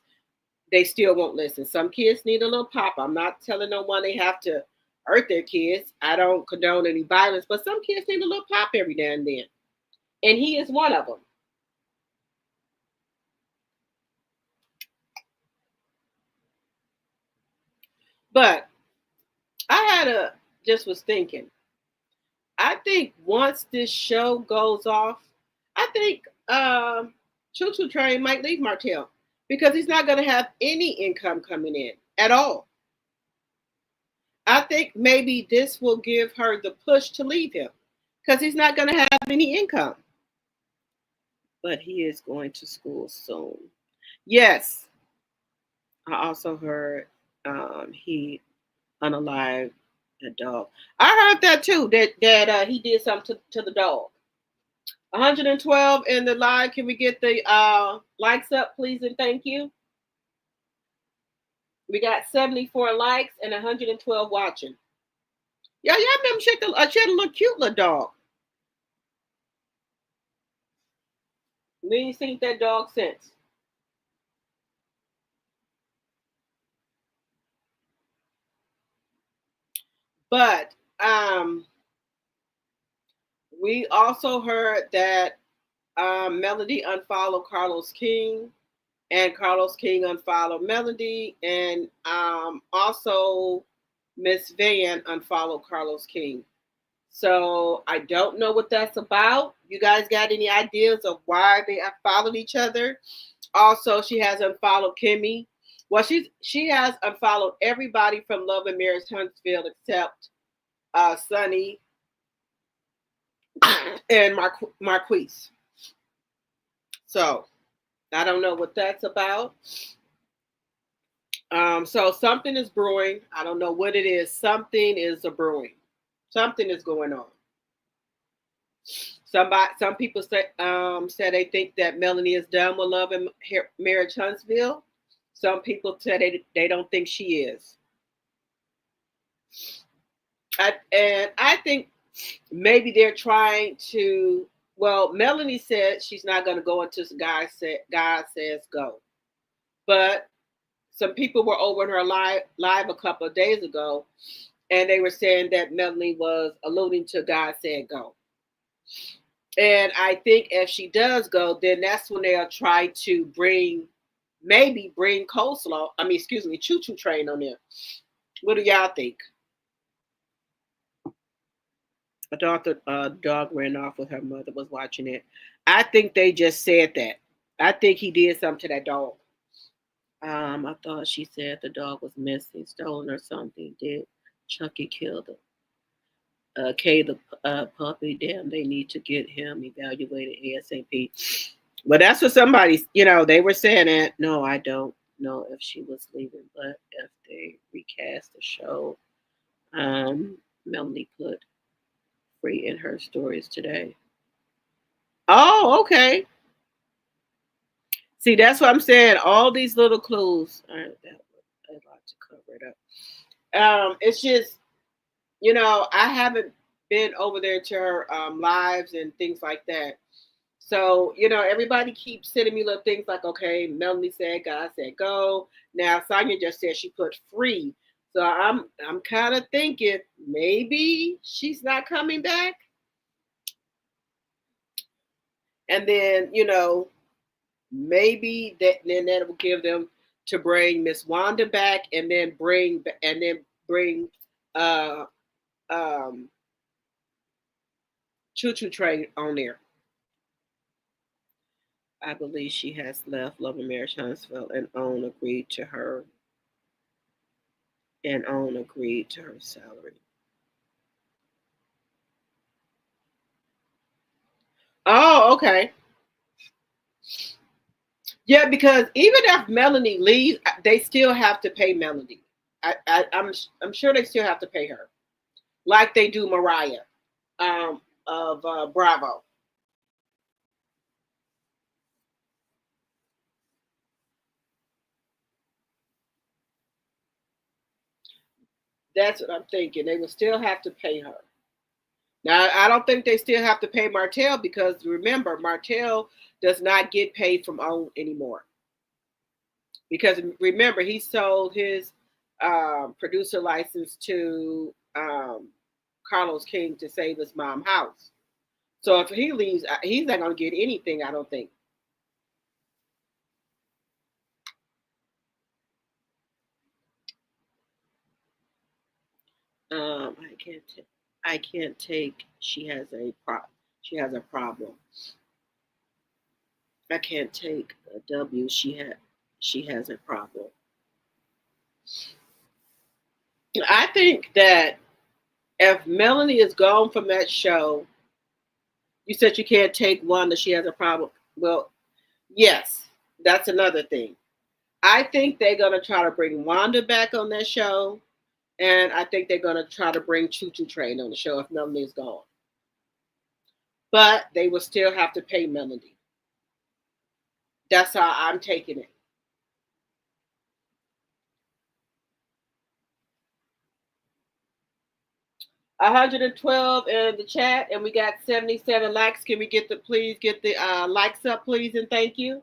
They still won't listen. Some kids need a little pop. I'm not telling no one they have to hurt their kids. I don't condone any violence, but some kids need a little pop every now and then. And he is one of them. But I just was thinking, I think once this show goes off, I think Choo Choo Train might leave Martell because he's not going to have any income coming in at all. I think maybe this will give her the push to leave him because he's not going to have any income. But he is going to school soon. Yes. I also heard he unalived the dog. I heard that too, that he did something to the dog. 112 in the live. Can we get the likes up, please, and thank you? We got 74 likes and 112 watching. Yeah, yeah, I remember she had a little cute little dog. We ain't seen that dog since. But we also heard that Melody unfollowed Carlos King, and Carlos King unfollowed Melody, and also Miss Van unfollowed Carlos King. So I don't know what that's about. You guys got any ideas of why they unfollowed each other? Also, she has unfollowed Kimmy. Well, she has unfollowed everybody from Love and Marriage Huntsville except Sunny and Marquise. So I don't know what that's about. So something is brewing. I don't know what it is. Something is a brewing. Something is going on. Some people say they think that Melanie is done with Love and Marriage Huntsville. Some people say they don't think she is. And I think maybe they're trying to. Well, Melanie said she's not going to go until God says go. But some people were over in her live a couple of days ago, and they were saying that Melanie was alluding to God said go. And I think if she does go, then that's when they'll try to maybe bring coleslaw. I mean, excuse me, choo choo train on there. What do y'all think? A dog ran off with her mother was watching it. I think they just said that. I think he did something to that dog. I thought she said the dog was missing, stolen, or something. Did Chucky kill the Kay the puppy? Damn, they need to get him evaluated ASAP. But that's what they were saying that. No, I don't know if she was leaving, but if they recast the show, Melanie put free in her stories today. Oh, okay. See, that's what I'm saying. All these little clues. All right, I'd like to cover it up. It's just, I haven't been over there to her lives and things like that. So, everybody keeps sending me little things like, okay, Melanie said, God said go. Now Sonya just said she put free. So I'm kind of thinking maybe she's not coming back. And then, maybe that will give them to bring Miss Wanda back and then bring uh um Choo Choo Train on there. I believe she has left Love and Marriage Huntsville and Own agreed to her salary. Oh, okay. Yeah, because even if Melanie leaves, they still have to pay Melanie. I'm sure they still have to pay her, like they do Mariah of Bravo. That's what I'm thinking. They will still have to pay her. Now, I don't think they still have to pay Martell because remember, Martell does not get paid from OWN anymore. Because remember, he sold his producer license to Carlos King to save his mom's house. So if he leaves, he's not going to get anything, I don't think. I can't. I can't take. She has a problem. I can't take a W. She has a problem. I think that if Melanie is gone from that show, you said you can't take one that she has a problem. Well, yes, that's another thing. I think they're gonna try to bring Wanda back on that show, and I think they're gonna try to bring Choo Choo Train on the show if Melanie is gone. But they will still have to pay Melanie. That's how I'm taking it. 112 in the chat, and we got 77 likes. Can we get the please get the likes up, please, and thank you.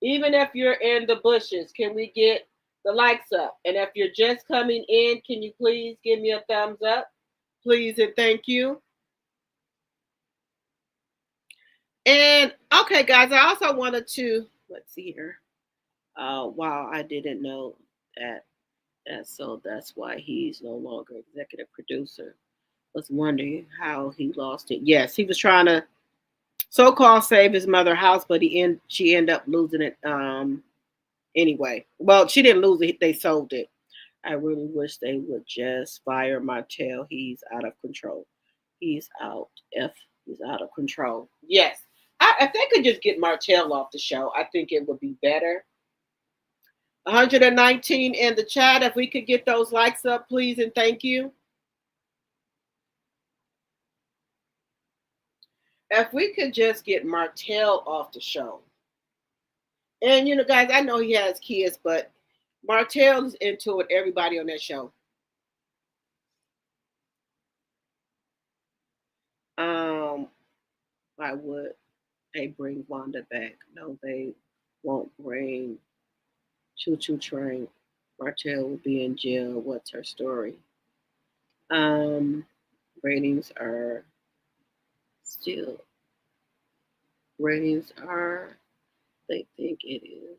Even if you're in the bushes, can we get the likes up? And if you're just coming in, can you please give me a thumbs up, please, and thank you. And okay, guys, I also wanted to let's see here. Wow, I didn't know that. So that's why he's no longer executive producer. Was wondering how he lost it. Yes, he was trying to so-called save his mother's house, but she ended up losing it anyway. Well, she didn't lose it; they sold it. I really wish they would just fire Martell. He's out of control. He's out. He's out of control. Yes, if they could just get Martell off the show, I think it would be better. 119 in the chat. If we could get those likes up, please, and thank you. If we could just get Martell off the show. And guys, I know he has kids, but Martell's into it. Everybody on that show. Why would they bring Wanda back? No, they won't bring Choo Choo Train. Martell will be in jail. What's her story? Um, ratings are still. Ratings are. They think it is.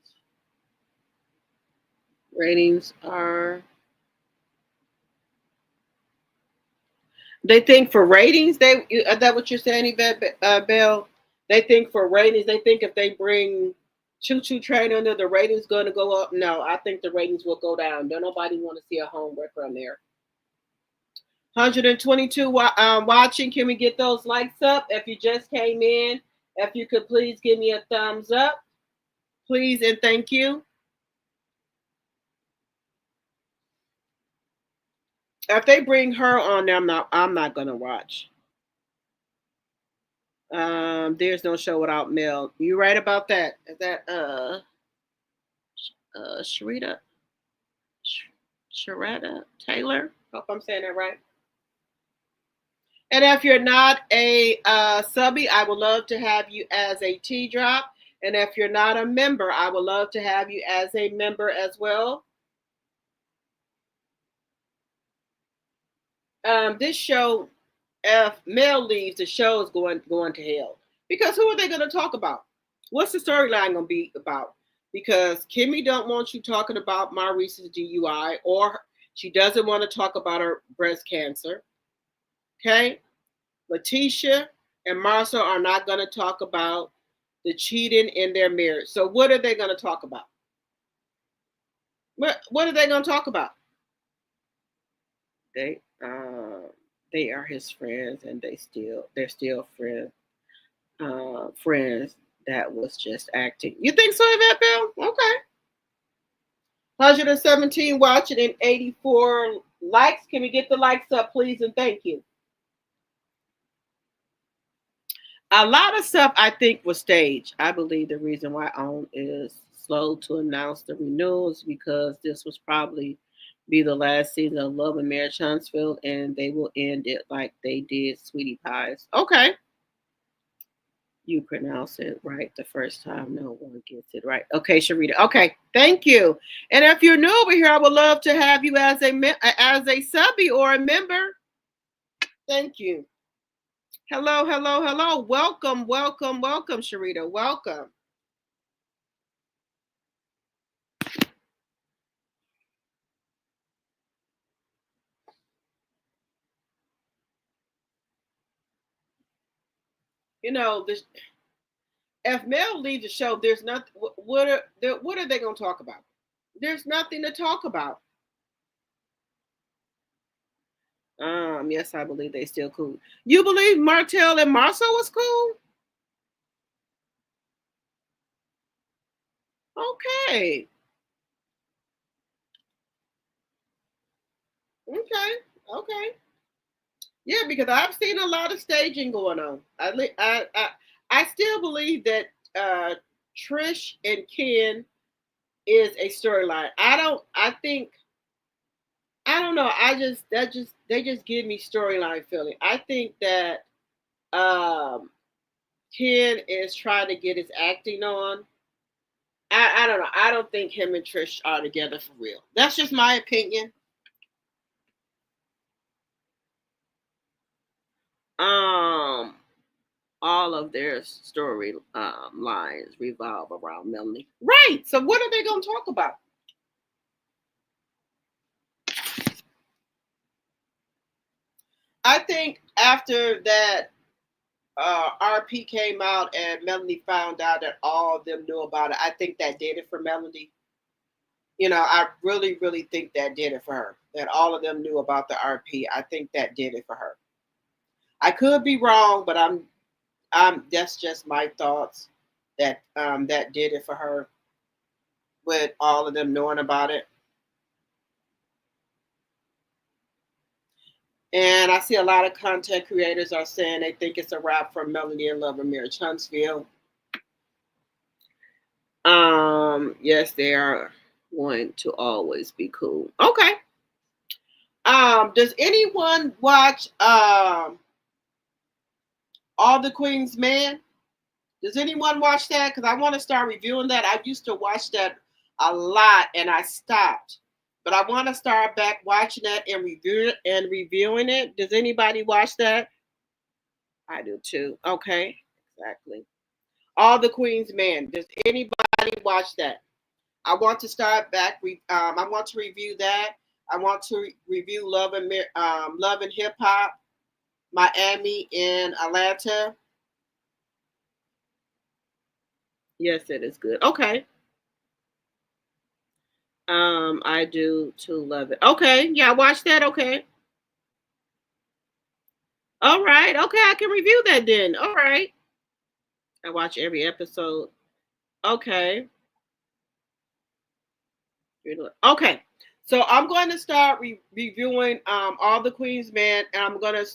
Ratings are. They think for ratings, is that what you're saying, Yvette Bell? They think for ratings, they think if they bring Choo Choo Train under, the ratings going to go up. No, I think the ratings will go down. Don't nobody want to see a homewrecker on there. 122 watching. Can we get those likes up? If you just came in, if you could please give me a thumbs up, please, and thank you. If they bring her on there, I'm not gonna watch. There's no show without Mel. You right about that? Is that Sharita Sharetta Taylor? Hope I'm saying that right. And if you're not a subby, I would love to have you as a T drop. And if you're not a member, I would love to have you as a member as well. This show, if Mel leaves, the show is going to hell. Because who are they going to talk about? What's the storyline going to be about? Because Kimmy don't want you talking about Maurice's DUI, or she doesn't want to talk about her breast cancer. Okay? Letitia and Marcel are not going to talk about the cheating in their marriage. So what are they going to talk about? What are they going to talk about? They are his friends, and they're still friends. Friends that was just acting. You think so, Yvette Bell? Okay. 117 watching and 84 likes. Can we get the likes up, please, and thank you. A lot of stuff I think was staged. I believe the reason why OWN is slow to announce the renewals because this was probably be the last season of Love and Marriage Huntsville, and they will end it like they did Sweetie Pies. Okay. You pronounce it right the first time. No one gets it right. Okay, Sharita. Okay, thank you. And if you're new over here, I would love to have you as a subby or a member. Thank you. Hello, hello, hello. Welcome, welcome, welcome, Sharita. Welcome. This, if Mel leaves the show, there's nothing. What are they going to talk about? There's nothing to talk about. Yes, I believe they still cool. You believe Martell and Marcel was cool? Okay. Okay. Okay. Yeah, because I've seen a lot of staging going on. I still believe that Trish and Ken is a storyline. I think I don't know. I just that just they just give me storyline feeling. I think that um Ken is trying to get his acting on. I don't know. I don't think him and Trish are together for real. That's just my opinion. Um, all of their story lines revolve around Melanie. Right. So what are they going to talk about? I think after that RP came out and Melanie found out that all of them knew about it, I think that did it for Melanie. I really, really think that did it for her. That all of them knew about the RP. I think that did it for her. I could be wrong, but I'm that's just my thoughts. That did it for her with all of them knowing about it. And I see a lot of content creators are saying they think it's a wrap for Melanie and Love and Marriage Huntsville. Yes, they are going to always be cool. Okay. Does anyone watch All the Queen's Men? Does anyone watch that? Because I want to start reviewing that. I used to watch that a lot and I stopped. But I want to start back watching that and reviewing it. Does anybody watch that? I do too. Okay, exactly. All the Queen's Men. Does anybody watch that? I want to start back. I want to review that. I want to review Love and Hip Hop, Miami and Atlanta. Yes, it is good. Okay. I do too love it. Okay, yeah, watch that. Okay. All right. Okay, I can review that then. All right. I watch every episode. Okay. Okay. So I'm going to start reviewing All the Queen's Men, and I'm going to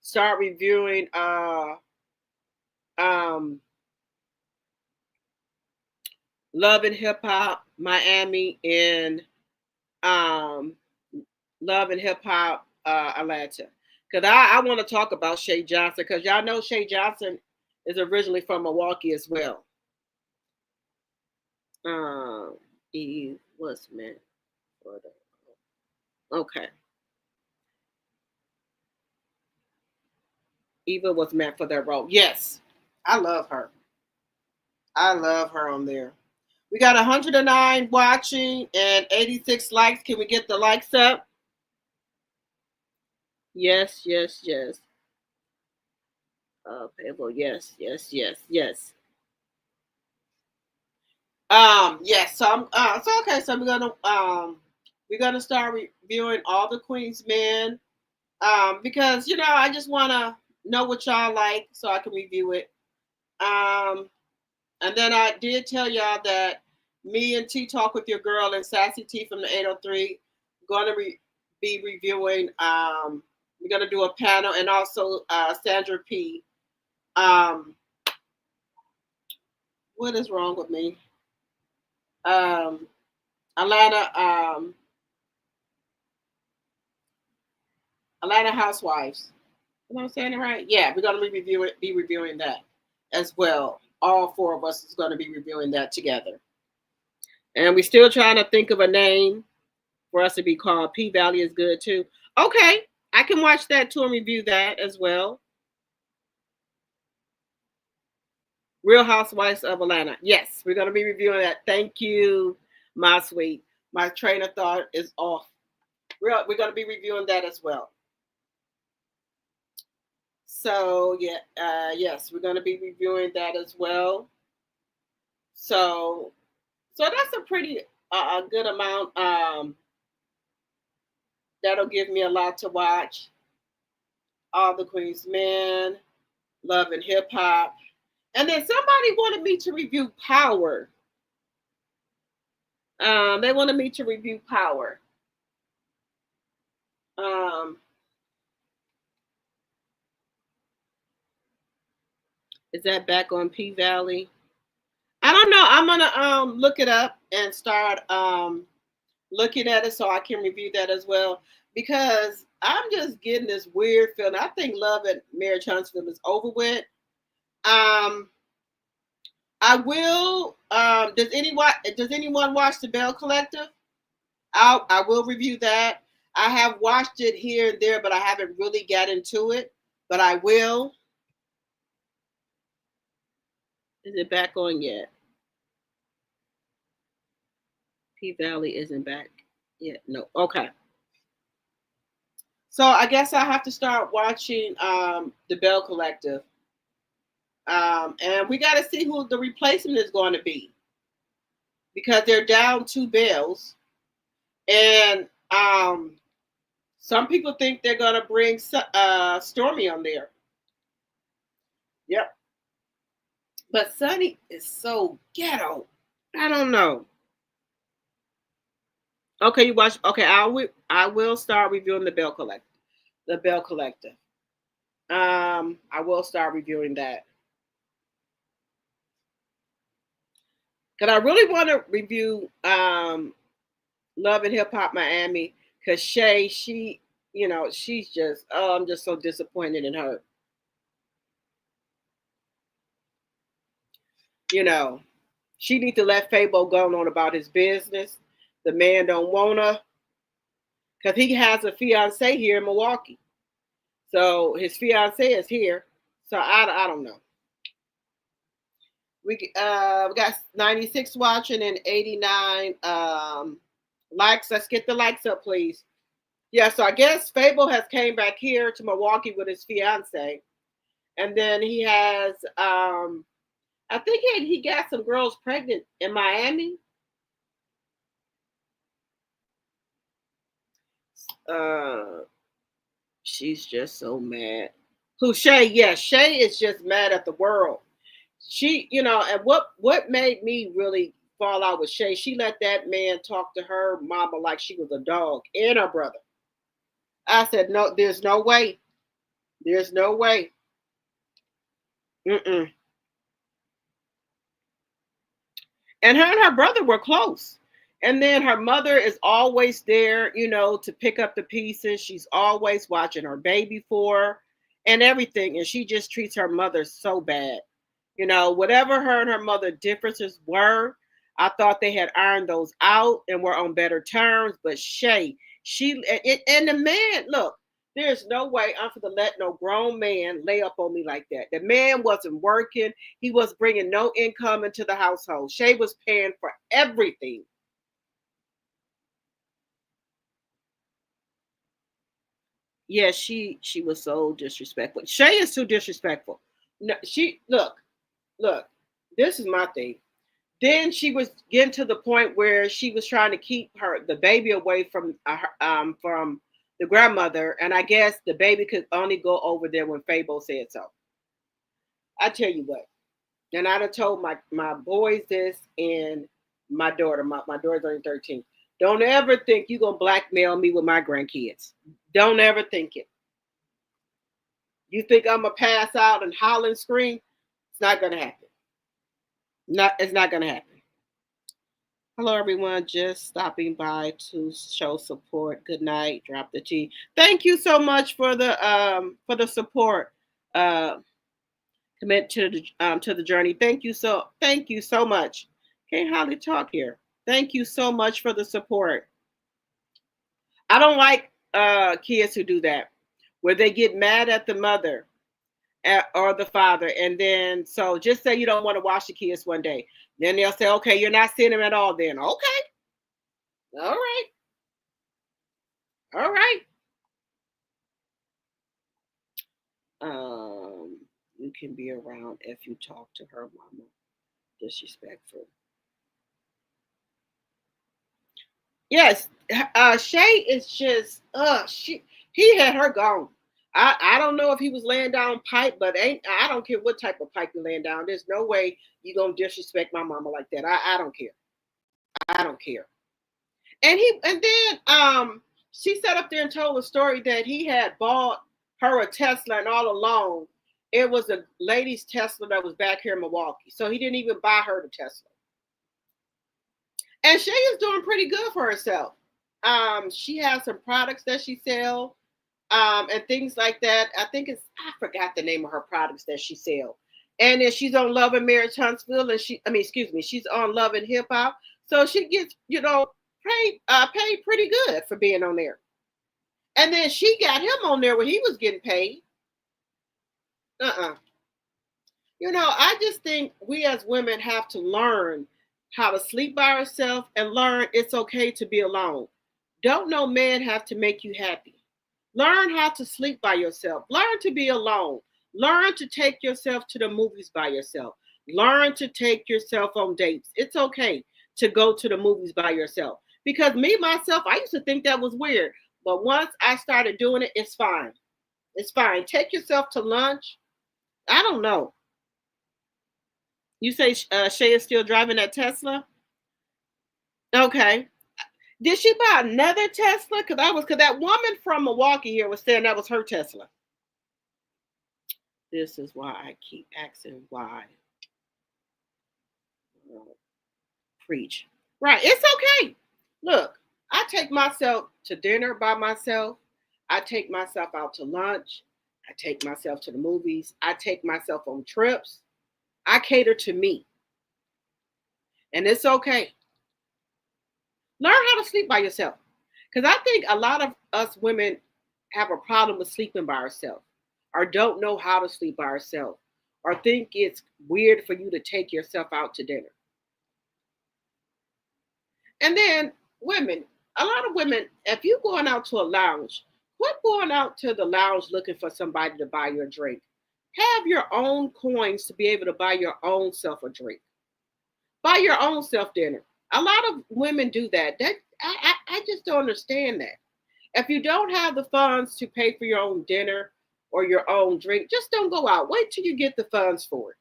start reviewing um Love and Hip Hop Miami and um Love and Hip Hop Atlanta. Because I want to talk about Shay Johnson, because y'all know Shay Johnson is originally from Milwaukee as well. Eve was meant for the okay. Eva was meant for that role. Yes, I love her. I love her on there. We got 109 watching and 86 likes. Can we get the likes up? Yes, yes, yes. Payable. Yes, yes, yes, yes. Yes. So okay. So we're gonna start reviewing All the Queen's Men. Because I just wanna know what y'all like so I can review it. Um, and then I did tell y'all that me and T Talk with Your Girl and Sassy T from the 803 gonna be reviewing. We're gonna do a panel, and also Sandra P. Um, what is wrong with me? Um, Atlanta. Atlanta Housewives. Am I saying it right? Yeah, we're gonna be reviewing that as well. All four of us is gonna be reviewing that together. And we're still trying to think of a name for us to be called. P Valley is good too. Okay, I can watch that too and review that as well. Real Housewives of Atlanta. Yes, we're gonna be reviewing that. Thank you, my sweet. My train of thought is off. We're gonna be reviewing that as well. So yeah, yes, we're gonna be reviewing that as well. So that's a pretty a good amount. That'll give me a lot to watch. All the Queen's Men, Love and Hip Hop, and then somebody wanted me to review Power. They wanted me to review Power. Um, is that back on P Valley? I don't know. I'm gonna look it up and start looking at it so I can review that as well because I'm just getting this weird feeling. I think Love at Marriage Huntsville is over with. Um, I will. Does anyone watch the Bell Collective? I will review that. I have watched it here and there, but I haven't really got into it. But I will. Is it back on yet? P Valley isn't back yet. No. Okay. So I guess I have to start watching the Bell Collective. And we got to see who the replacement is going to be because they're down two bells. And some people think they're going to bring Stormy on there. Yep. But Sunny is so ghetto. I don't know. Okay, you watch. Okay, I will start reviewing the Bell Collective. The Bell Collective. I will start reviewing that because I really want to review Love and Hip Hop Miami because Shay, she's just, oh, I'm just so disappointed in her. You know, she needs to let Fabo go on about his business. The man don't wanna because he has a fiance here in Milwaukee. So his fiance is here. So I don't know. We got 96 watching and 89 likes. Let's get the likes up, please. Yeah, so I guess Fable has came back here to Milwaukee with his fiance, and then he has I think he got some girls pregnant in Miami. Uh, she's just so mad. Who Shay? Yeah, Shay is just mad at the world. And what made me really fall out with Shay? She let that man talk to her mama like she was a dog and her brother. I said, no, there's no way. There's no way. Mm-mm. And her brother were close. And then her mother is always there, to pick up the pieces. She's always watching her baby for her and everything. And she just treats her mother so bad. Whatever her and her mother differences were, I thought they had ironed those out and were on better terms. But Shay, and the man, look, there's no way I'm going to let no grown man lay up on me like that. The man wasn't working. He was bringing no income into the household. Shay was paying for everything. Yeah, she was so disrespectful. Shay is too disrespectful. No, she look. This is my thing. Then she was getting to the point where she was trying to keep the baby away from the grandmother, and I guess the baby could only go over there when Fabo said so. I tell you what, and I'd have told my boys this and my daughter. My daughter's only 13. Don't ever think you're gonna blackmail me with my grandkids. Don't ever think it. You think I'm gonna pass out and holler and scream? It's not gonna happen. It's not gonna happen. Hello, everyone. Just stopping by to show support. Good night. Drop the T. Thank you so much for the support. Uh, Commit to the journey. Thank you so much. Can't hardly talk here. Thank you so much for the support. I don't like kids who do that, where they get mad at the mother or the father, and then so just say you don't want to watch the kids one day. Then they'll say, okay, you're not seeing them at all. Then okay, all right, all right. Um, you can be around if you talk to her mama disrespectful. Yes, Shay is just he had her gone. I don't know if he was laying down pipe, but I don't care what type of pipe you laying down. There's no way you gonna disrespect my mama like that. I don't care. I don't care. And then she sat up there and told a story that he had bought her a Tesla, and all along it was a lady's Tesla that was back here in Milwaukee. So he didn't even buy her the Tesla. And Shay is doing pretty good for herself. She has some products that she sells, and things like that. I think I forgot the name of her products that she sells. And then she's on Love and Marriage Huntsville, and excuse me, she's on Love and Hip Hop. So she gets, paid pretty good for being on there. And then she got him on there when he was getting paid. Uh-uh. I just think we as women have to learn how to sleep by ourselves and learn it's okay to be alone. Don't no man have to make you happy. Learn how to sleep by yourself. Learn to be alone. Learn to take yourself to the movies by yourself. Learn to take yourself on dates. It's okay to go to the movies by yourself. Because me, myself, I used to think that was weird. But once I started doing it, it's fine. It's fine. Take yourself to lunch. I don't know. You say Shay is still driving that Tesla? Okay. Did she buy another Tesla? Because that woman from Milwaukee here was saying that was her Tesla. This is why I keep asking why. Preach. Right. It's okay. Look, I take myself to dinner by myself. I take myself out to lunch. I take myself to the movies. I take myself on trips. I cater to me. And it's okay. Learn how to sleep by yourself. Because I think a lot of us women have a problem with sleeping by ourselves, or don't know how to sleep by ourselves, or think it's weird for you to take yourself out to dinner. And then women, a lot of women, if you're going out to a lounge, quit going out to the lounge looking for somebody to buy you a drink. Have your own coins to be able to buy your own self a drink. Buy your own self dinner. A lot of women do that. I just don't understand that. If you don't have the funds to pay for your own dinner or your own drink, just don't go out. Wait till you get the funds for it.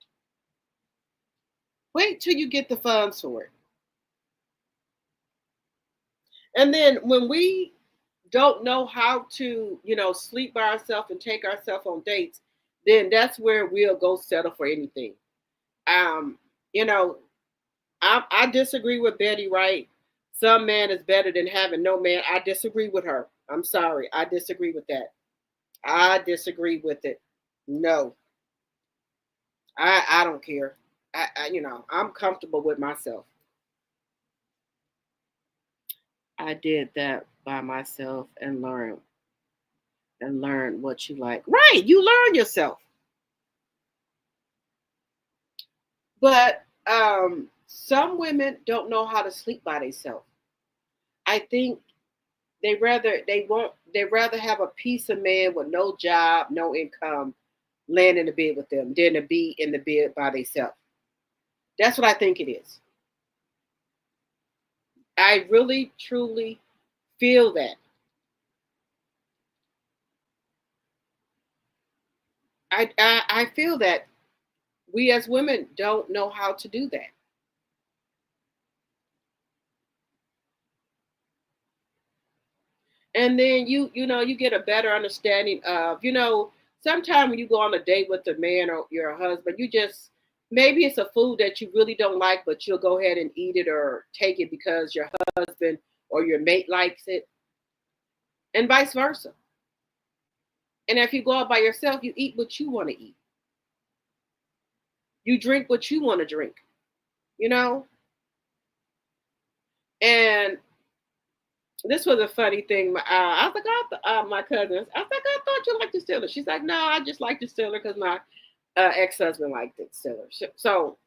Wait till you get the funds for it. And then when we don't know how to, sleep by ourselves and take ourselves on dates, then that's where we'll go settle for anything. Um, you know, I disagree with Betty Wright. Some man is better than having no man. I disagree with her. I'm sorry. I disagree with that. I disagree with it. No, I don't care. I'm comfortable with myself. I did that by myself and learn what you like. Right, you learn yourself. But some women don't know how to sleep by themselves. I think they rather have a piece of man with no job, no income, laying in the bed with them than to be in the bed by themselves. That's what I think it is. I really truly feel that. I feel that we as women don't know how to do that. And then you get a better understanding of, sometimes when you go on a date with a man or your husband, you just, maybe it's a food that you really don't like, but you'll go ahead and eat it or take it because your husband or your mate likes it, and vice versa. And if you go out by yourself, you eat what you want to eat, you drink what you want to drink, you know and this was a funny thing. I was like, my cousins, I was like, I thought you liked the Steelers. She's like, no, I just like the Steelers because my ex-husband liked the Steelers. So, so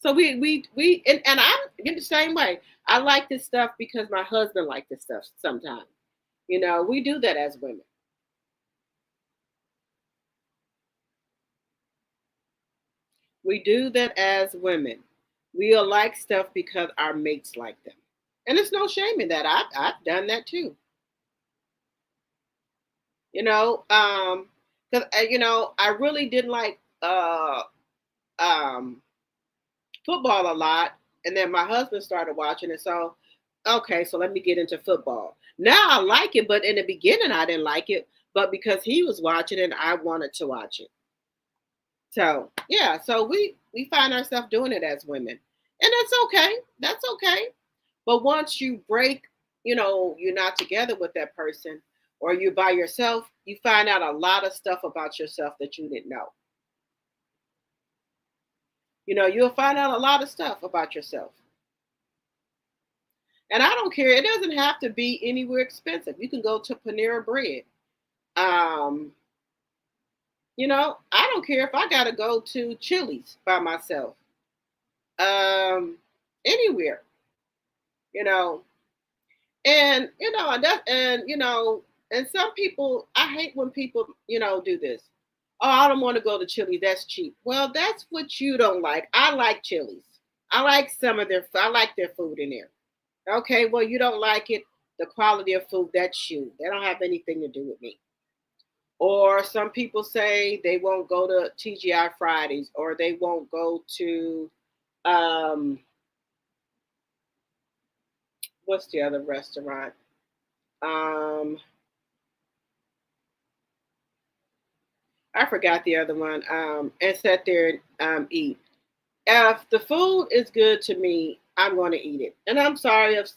and I'm in the same way. I like this stuff because my husband liked this stuff sometimes. We do that as women. We do that as women. We'll like stuff because our mates like them. And there's no shame in that. I've done that too. Because I really didn't like um football a lot, and then my husband started watching it. So, okay, so let me get into football. Now I like it, but in the beginning I didn't like it, but because he was watching it, I wanted to watch it. So yeah, so we find ourselves doing it as women, And that's okay. That's okay. But once you break, you're not together with that person or you're by yourself, you find out a lot of stuff about yourself that you didn't know. You'll find out a lot of stuff about yourself. And I don't care. It doesn't have to be anywhere expensive. You can go to Panera Bread. Um, I don't care if I got to go to Chili's by myself. Um, Anywhere, you know. And and some people, I hate when people, do this. Oh, I don't want to go to Chili's. That's cheap. Well, that's what you don't like. I like Chili's. I like I like their food in there. Okay, well, you don't like it. The quality of food, that's you. They don't have anything to do with me. Or some people say they won't go to TGI Fridays or they won't go to um what's the other restaurant? Um I forgot the other one. And sat there and eat. If the food is good to me, I'm going to eat it. And I'm sorry if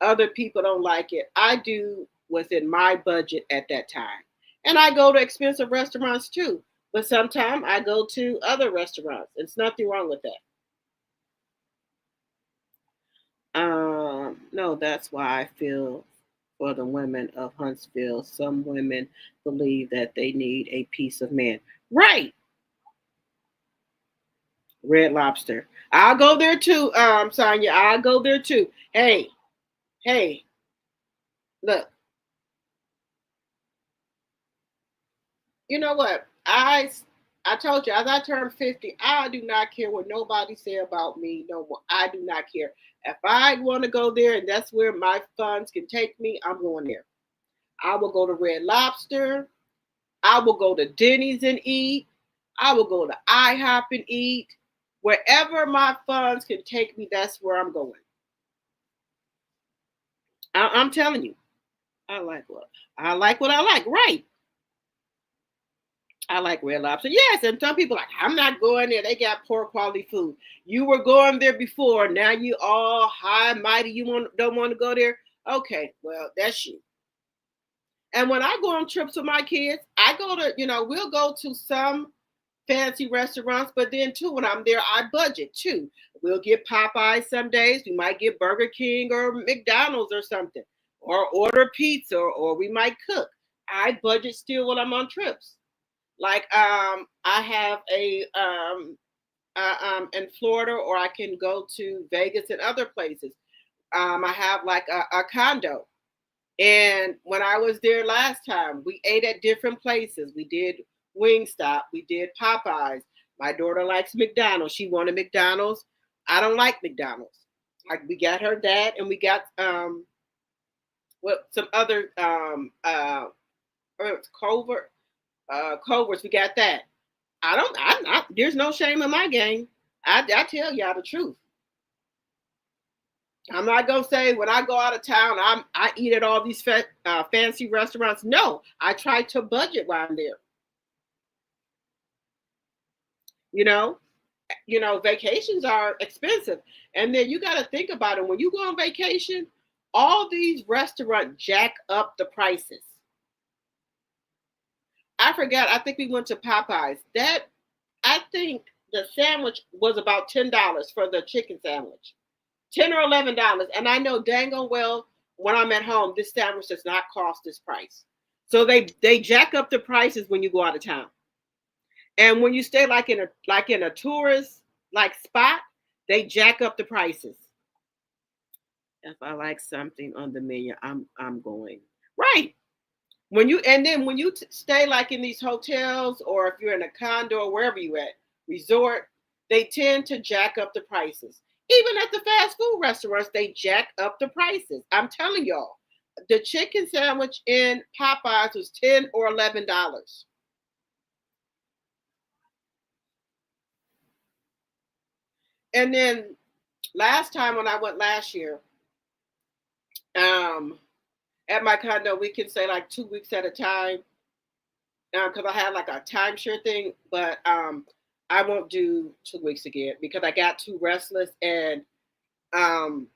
other people don't like it. I do within my budget at that time. And I go to expensive restaurants too. But sometimes I go to other restaurants. There's nothing wrong with that. No, that's why I feel for the women of Huntsville. Some women believe that they need a piece of man. Right. Red Lobster. I'll go there too, Sonya. I'll go there too. Hey, hey, look, you know what? I told you as I turn 50, I do not care what nobody say about me no more. I do not care. If I want to go there and that's where my funds can take me, I'm going there. I will go to Red Lobster. I will go to Denny's and eat. I will go to IHOP and eat. Wherever my funds can take me, that's where I'm going. I'm telling you. I like what I like. Right. I like Red Lobster. Yes, and some people are like I'm not going there. They got poor quality food. You were going there before. Now you all high and mighty. You don't want to go there. Okay, well that's you. And when I go on trips with my kids, I go to we'll go to some fancy restaurants, but then too when I'm there, I budget too. We'll get Popeyes some days. We might get Burger King or McDonald's or something, or order pizza, or we might cook. I budget still when I'm on trips. Like I have in Florida, or I can go to Vegas and other places. I have like a condo, and when I was there last time, we ate at different places. We did Wingstop, we did Popeyes. My daughter likes McDonald's. She wanted McDonald's. I don't like McDonald's. Like we got her that, and we got what some other Culver Culver's. We got that. I don't. There's no shame in my game. I tell y'all the truth. I'm not gonna say when I go out of town, I eat at all these fancy restaurants. No, I try to budget while I'm there. You know, vacations are expensive, and then you got to think about it. When you go on vacation, all these restaurants jack up the prices. I forgot. I think we went to Popeyes. That I think the sandwich was about $10 for the chicken sandwich. $10 or $11. And I know dang on well when I'm at home, this sandwich does not cost this price. So they jack up the prices when you go out of town. And when you stay like in a tourist like spot, they jack up the prices. If I like something on the menu, I'm going. Right. When you stay like in these hotels, or if you're in a condo or wherever you at, resort, they tend to jack up the prices. Even at the fast food restaurants, they jack up the prices. I'm telling y'all, the chicken sandwich in Popeyes was $10 or $11. And then last time when I went last year, um, at my condo, we can say like 2 weeks at a time because I had like a timeshare thing. But I won't do 2 weeks again because I got too restless and um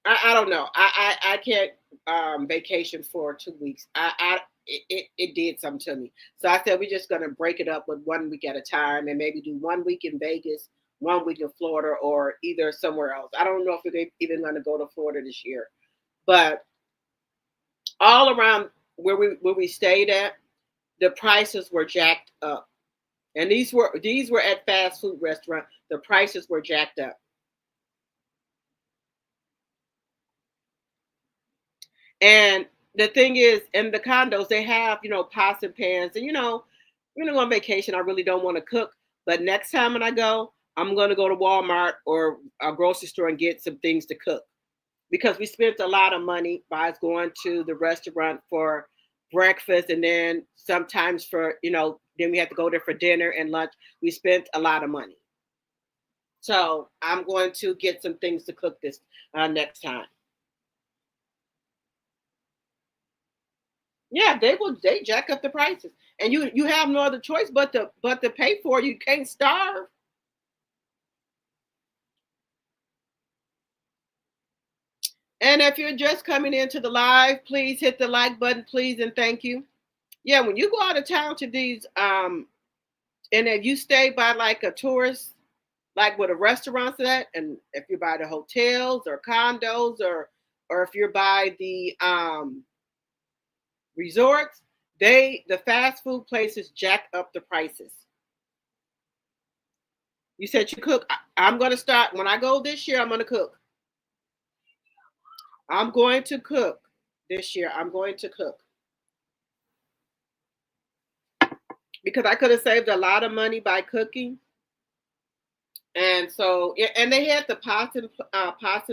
I don't know. I can't vacation for 2 weeks. It did something to me. So I said we're just gonna break it up with 1 week at a time and maybe do 1 week in Vegas, 1 week in Florida, or either somewhere else. I don't know if we're even gonna go to Florida this year, but all around where we stayed at, the prices were jacked up, and these were at fast food restaurant. The prices were jacked up. And the thing is, in the condos, they have, pots and pans. And, on vacation, I really don't want to cook. But next time when I go, I'm going to go to Walmart or a grocery store and get some things to cook because we spent a lot of money by us going to the restaurant for breakfast and then sometimes for, then we had to go there for dinner and lunch. We spent a lot of money. So I'm going to get some things to cook this next time. Yeah, they jack up the prices. And you have no other choice but to pay for it. You can't starve. And if you're just coming into the live, please hit the like button, please, and thank you. Yeah, when you go out of town to these and if you stay by like a tourist, like with a restaurants at, and if you're by the hotels or condos or if you're by the resorts, the fast food places jack up the prices. You said you cook. I'm going to start when I go this year. I'm going to cook. I'm going to cook this year. I'm going to cook because I could have saved a lot of money by cooking. And so, and they had the pots and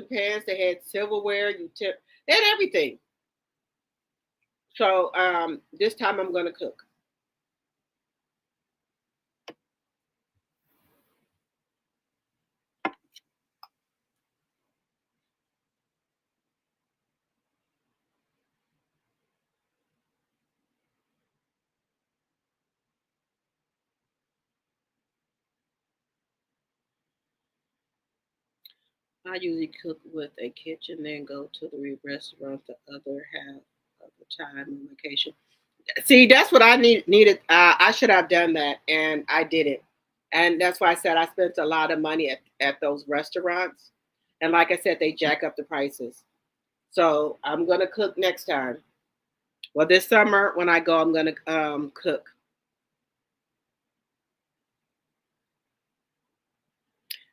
pans. They had silverware, they had everything. So this time I'm going to cook. I usually cook with a kitchen, then go to the restaurant the other half of the time on vacation. See, that's what I needed. I should have done that, and I didn't. And that's why I said I spent a lot of money at those restaurants. And like I said, they jack up the prices. So I'm gonna cook next time. Well, this summer when I go, I'm gonna cook.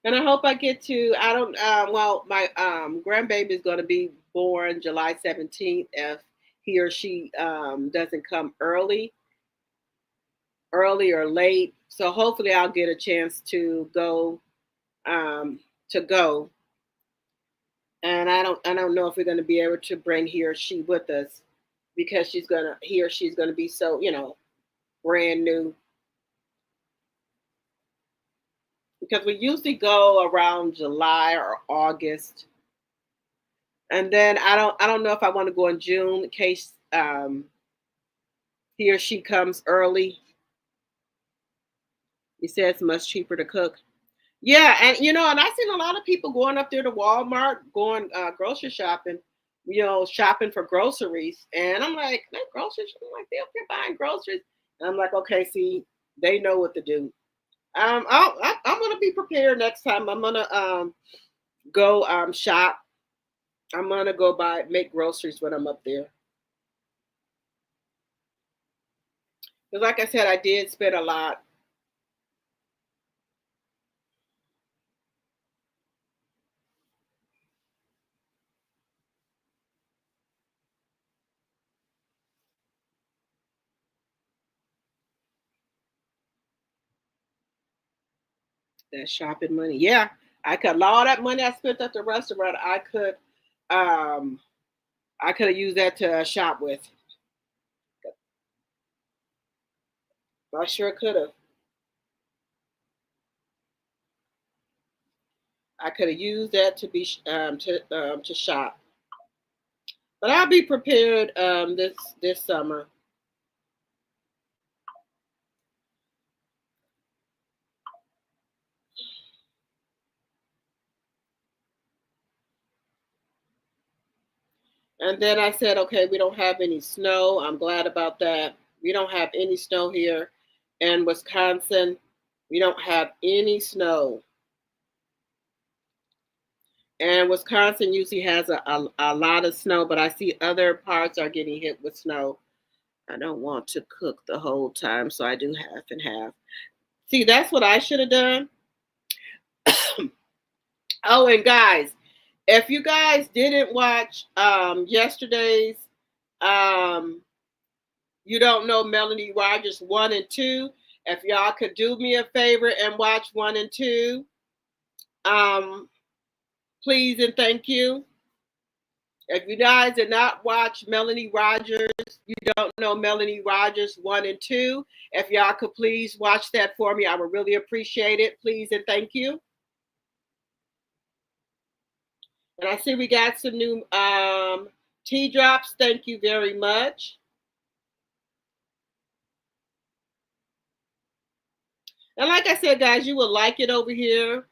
And I hope I get to. I don't. Well, my grandbaby is gonna be born July 17th. If he or she doesn't come early or late. So hopefully I'll get a chance to go um, to go. And I don't know if we're going to be able to bring he or she with us because he or she's gonna be so brand new. Because we usually go around July or August, and then I don't know if I want to go in June in case he or she comes early. He said it's much cheaper to cook. Yeah, and and I've seen a lot of people going up there to Walmart, going grocery shopping, shopping for groceries. And I'm like, that groceries, I'm like, they up here buying groceries. And I'm like, okay, see, they know what to do. I'm gonna be prepared next time. I'm gonna go shop. I'm gonna go make groceries when I'm up there. Because like I said, I did spend a lot. That shopping money. Yeah, I could all that money I spent at the restaurant. Um I could have used that to shop with. I sure could have. I could have used that to be to shop. But I'll be prepared this summer. And then I said, okay, we don't have any snow. I'm glad about that. We don't have any snow here in Wisconsin. We don't have any snow. And Wisconsin usually has a lot of snow, but I see other parts are getting hit with snow. I don't want to cook the whole time, so I do half and half. See, that's what I should have done. Oh, and guys, if you guys didn't watch yesterday's um, You Don't Know Melanie Rogers 1 and 2, if y'all could do me a favor and watch 1 and 2, um, please and thank you. If you guys did not watch Melanie Rogers, You Don't Know Melanie Rogers 1 and 2, if y'all could please watch that for me, I would really appreciate it. Please and thank you. And I see we got some new tea drops. Thank you very much. And like I said, guys, you will like it over here.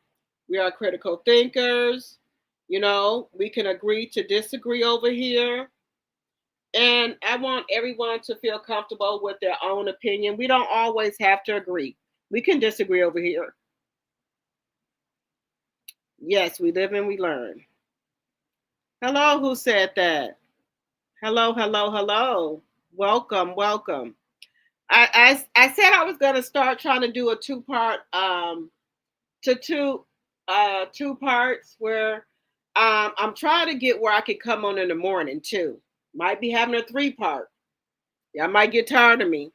We are critical thinkers. You know, we can agree to disagree over here. And I want everyone to feel comfortable with their own opinion. We don't always have to agree. We can disagree over here. Yes, we live and we learn. Hello, who said that? Hello, hello, hello. Welcome, welcome. I said I was gonna start trying to do a two-part to two parts where I'm trying to get where I could come on in the morning too. Might be having a three-part. Yeah, I might get tired of me.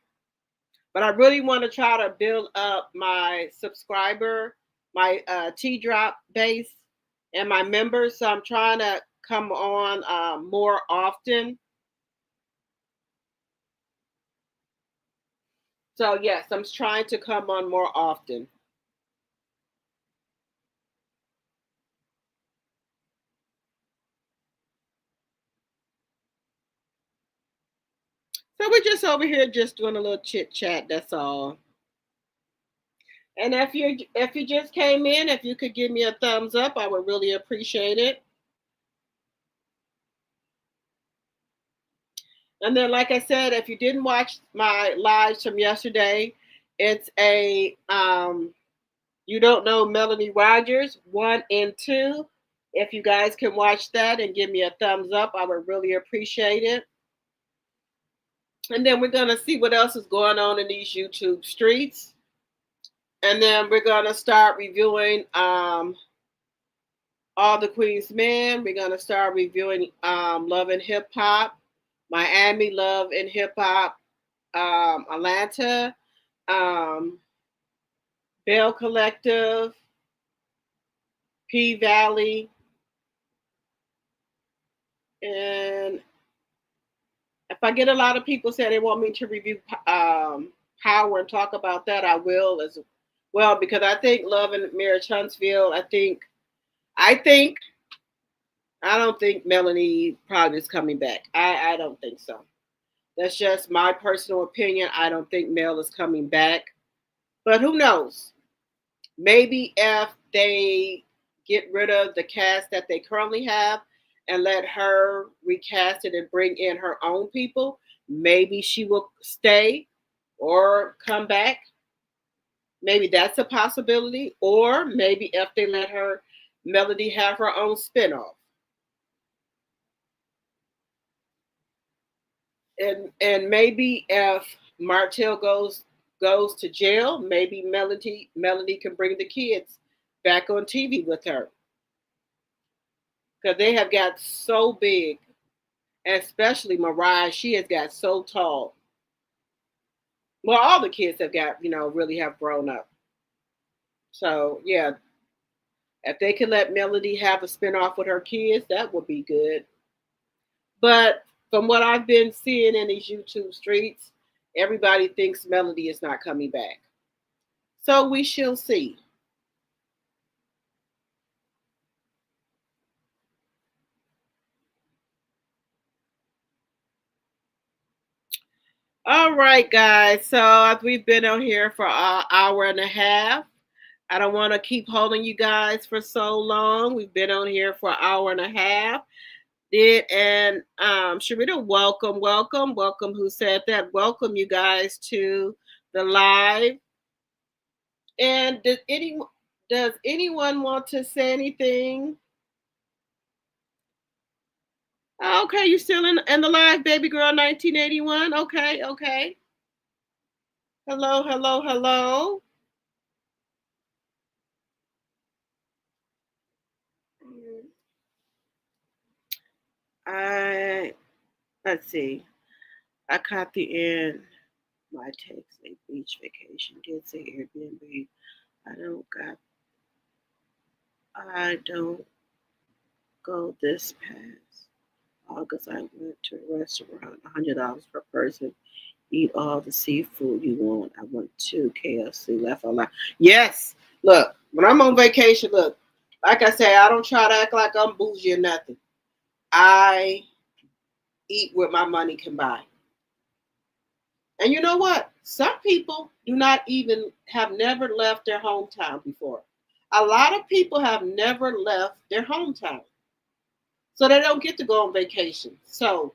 But I really want to try to build up my subscriber, my T drop base, and my members. So I'm trying to come on more often. So yes, I'm trying to come on more often. So we're just over here just doing a little chit chat. That's all. And if you just came in, if you could give me a thumbs up, I would really appreciate it. And then, like I said, if you didn't watch my lives from yesterday, it's a You Don't Know Melanie Rogers 1 and 2. If you guys can watch that and give me a thumbs up, I would really appreciate it. And then we're gonna see what else is going on in these YouTube streets. And then we're gonna start reviewing All the Queen's Men. We're gonna start reviewing Love and Hip Hop, Miami Love and Hip Hop, Atlanta, um, Bell Collective, P Valley, and if I get a lot of people say they want me to review Power and talk about that, I will as well because I think Love and Marriage Huntsville. I think I don't think Melanie probably is coming back. I don't think so. That's just my personal opinion. I don't think Mel is coming back. But who knows? Maybe if they get rid of the cast that they currently have and let her recast it and bring in her own people, maybe she will stay or come back. Maybe that's a possibility. Or maybe if they let her Melody have her own spinoff. And maybe if Martell goes to jail, maybe Melody can bring the kids back on TV with her because they have got so big, and especially Mariah. She has got so tall. Well, all the kids have got really have grown up. So yeah, if they can let Melody have a spinoff with her kids, that would be good. But from what I've been seeing in these YouTube streets, everybody thinks Melody is not coming back. So we shall see. All right, guys. So we've been on here for an hour and a half. I don't want to keep holding you guys for so long. We've been on here for an hour and a half. did. And Sharita, welcome, welcome, welcome. Who said that? Welcome you guys to the live. And does anyone want to say anything? Okay, you still in the live, baby girl 1981. Okay, okay. Hello, hello, hello. I let's see. I caught the end. My takes a beach vacation. Did say Airbnb. I don't got. I don't go this past August. I went to a restaurant. $100 per person. Eat all the seafood you want. I went to KFC. Left a lot. Yes. Look, when I'm on vacation, look. Like I say, I don't try to act like I'm bougie or nothing. I eat what my money can buy. And you know what? Some people do not even have never left their hometown before. A lot of people have never left their hometown. So they don't get to go on vacation. So,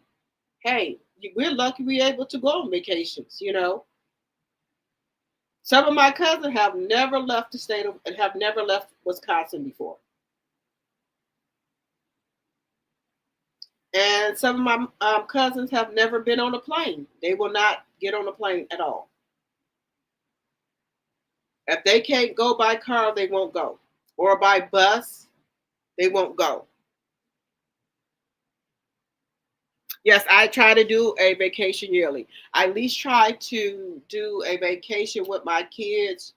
hey, we're lucky we're able to go on vacations. Some of my cousins have never left the state of, and have never left Wisconsin before. And some of my cousins have never been on a plane. They will not get on a plane at all. If they can't go by car, they won't go. Or by bus, they won't go. Yes, I try to do a vacation yearly. I at least try to do a vacation with my kids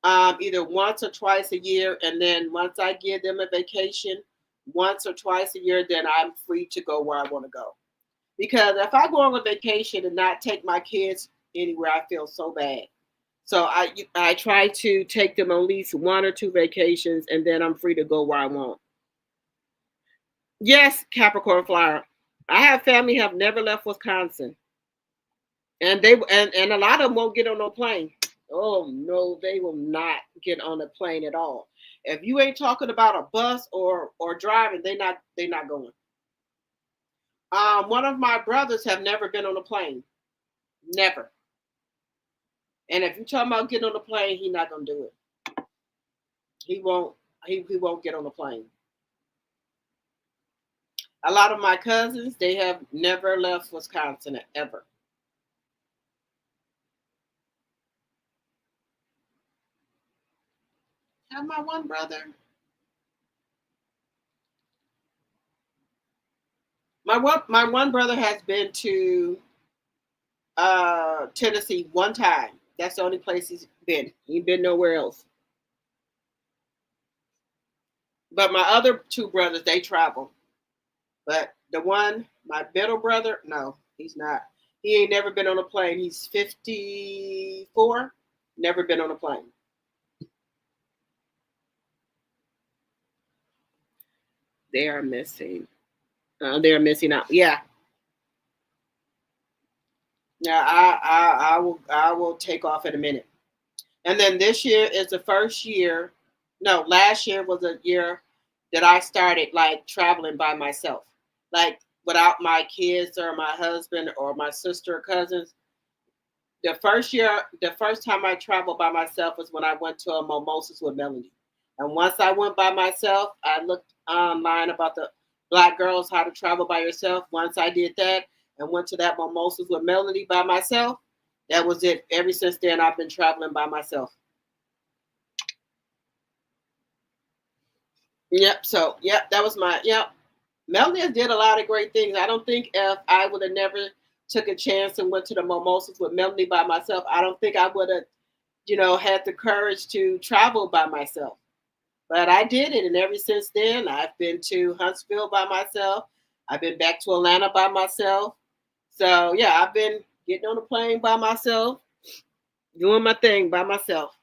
either once or twice a year. And then once I give them a vacation once or twice a year, then I'm free to go where I want to go. Because if I go on a vacation and not take my kids anywhere, I feel so bad. So I try to take them at least one or two vacations, and then I'm free to go where I want. Yes, Capricorn Flower. I have family have never left Wisconsin, and and a lot of them won't get on no plane. Oh no, they will not get on a plane at all. If you ain't talking about a bus or driving, they not going. One of my brothers have never been on a plane, never. And if you talking about getting on a plane, he not gonna do it. He won't. He won't get on a plane. A lot of my cousins, they have never left Wisconsin ever. Have my one brother. My one brother has been to Tennessee one time. That's the only place he's been. He ain't been nowhere else. But my other two brothers, they travel. But the one, my middle brother, no, he's not. He ain't never been on a plane. He's 54, never been on a plane. They are missing. They're missing out. Yeah, yeah. I will take off in a minute. And then this year is the first year. No, last year was a year that I started like traveling by myself, like without my kids or my husband or my sister or cousins. The first time I traveled by myself was when I went to a Mimosas with Melody. And once I went by myself, I looked online about the Black girls how to travel by yourself. Once I did that and went to that Mimosas with Melody by myself, that was it. Ever since then, I've been traveling by myself. Yep. So, yep, that was my yep. Melody has did a lot of great things. I don't think if I would have never took a chance and went to the Mimosas with Melody by myself, I don't think I would have, had the courage to travel by myself. But I did it, and ever since then, I've been to Huntsville by myself. I've been back to Atlanta by myself. So yeah, I've been getting on a plane by myself, doing my thing by myself.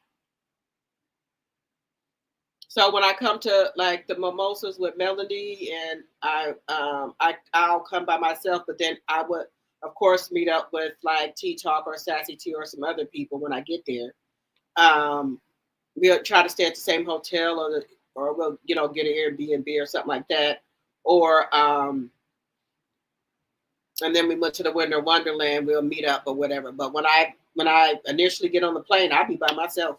So when I come to like the mimosas with Melody, and I'll come by myself, but then I would of course meet up with like T Talk or Sassy T or some other people when I get there. Um, we'll try to stay at the same hotel, or we'll get an Airbnb or something like that, or and then we went to the Winter Wonderland. We'll meet up or whatever. But when I initially get on the plane, I'll be by myself.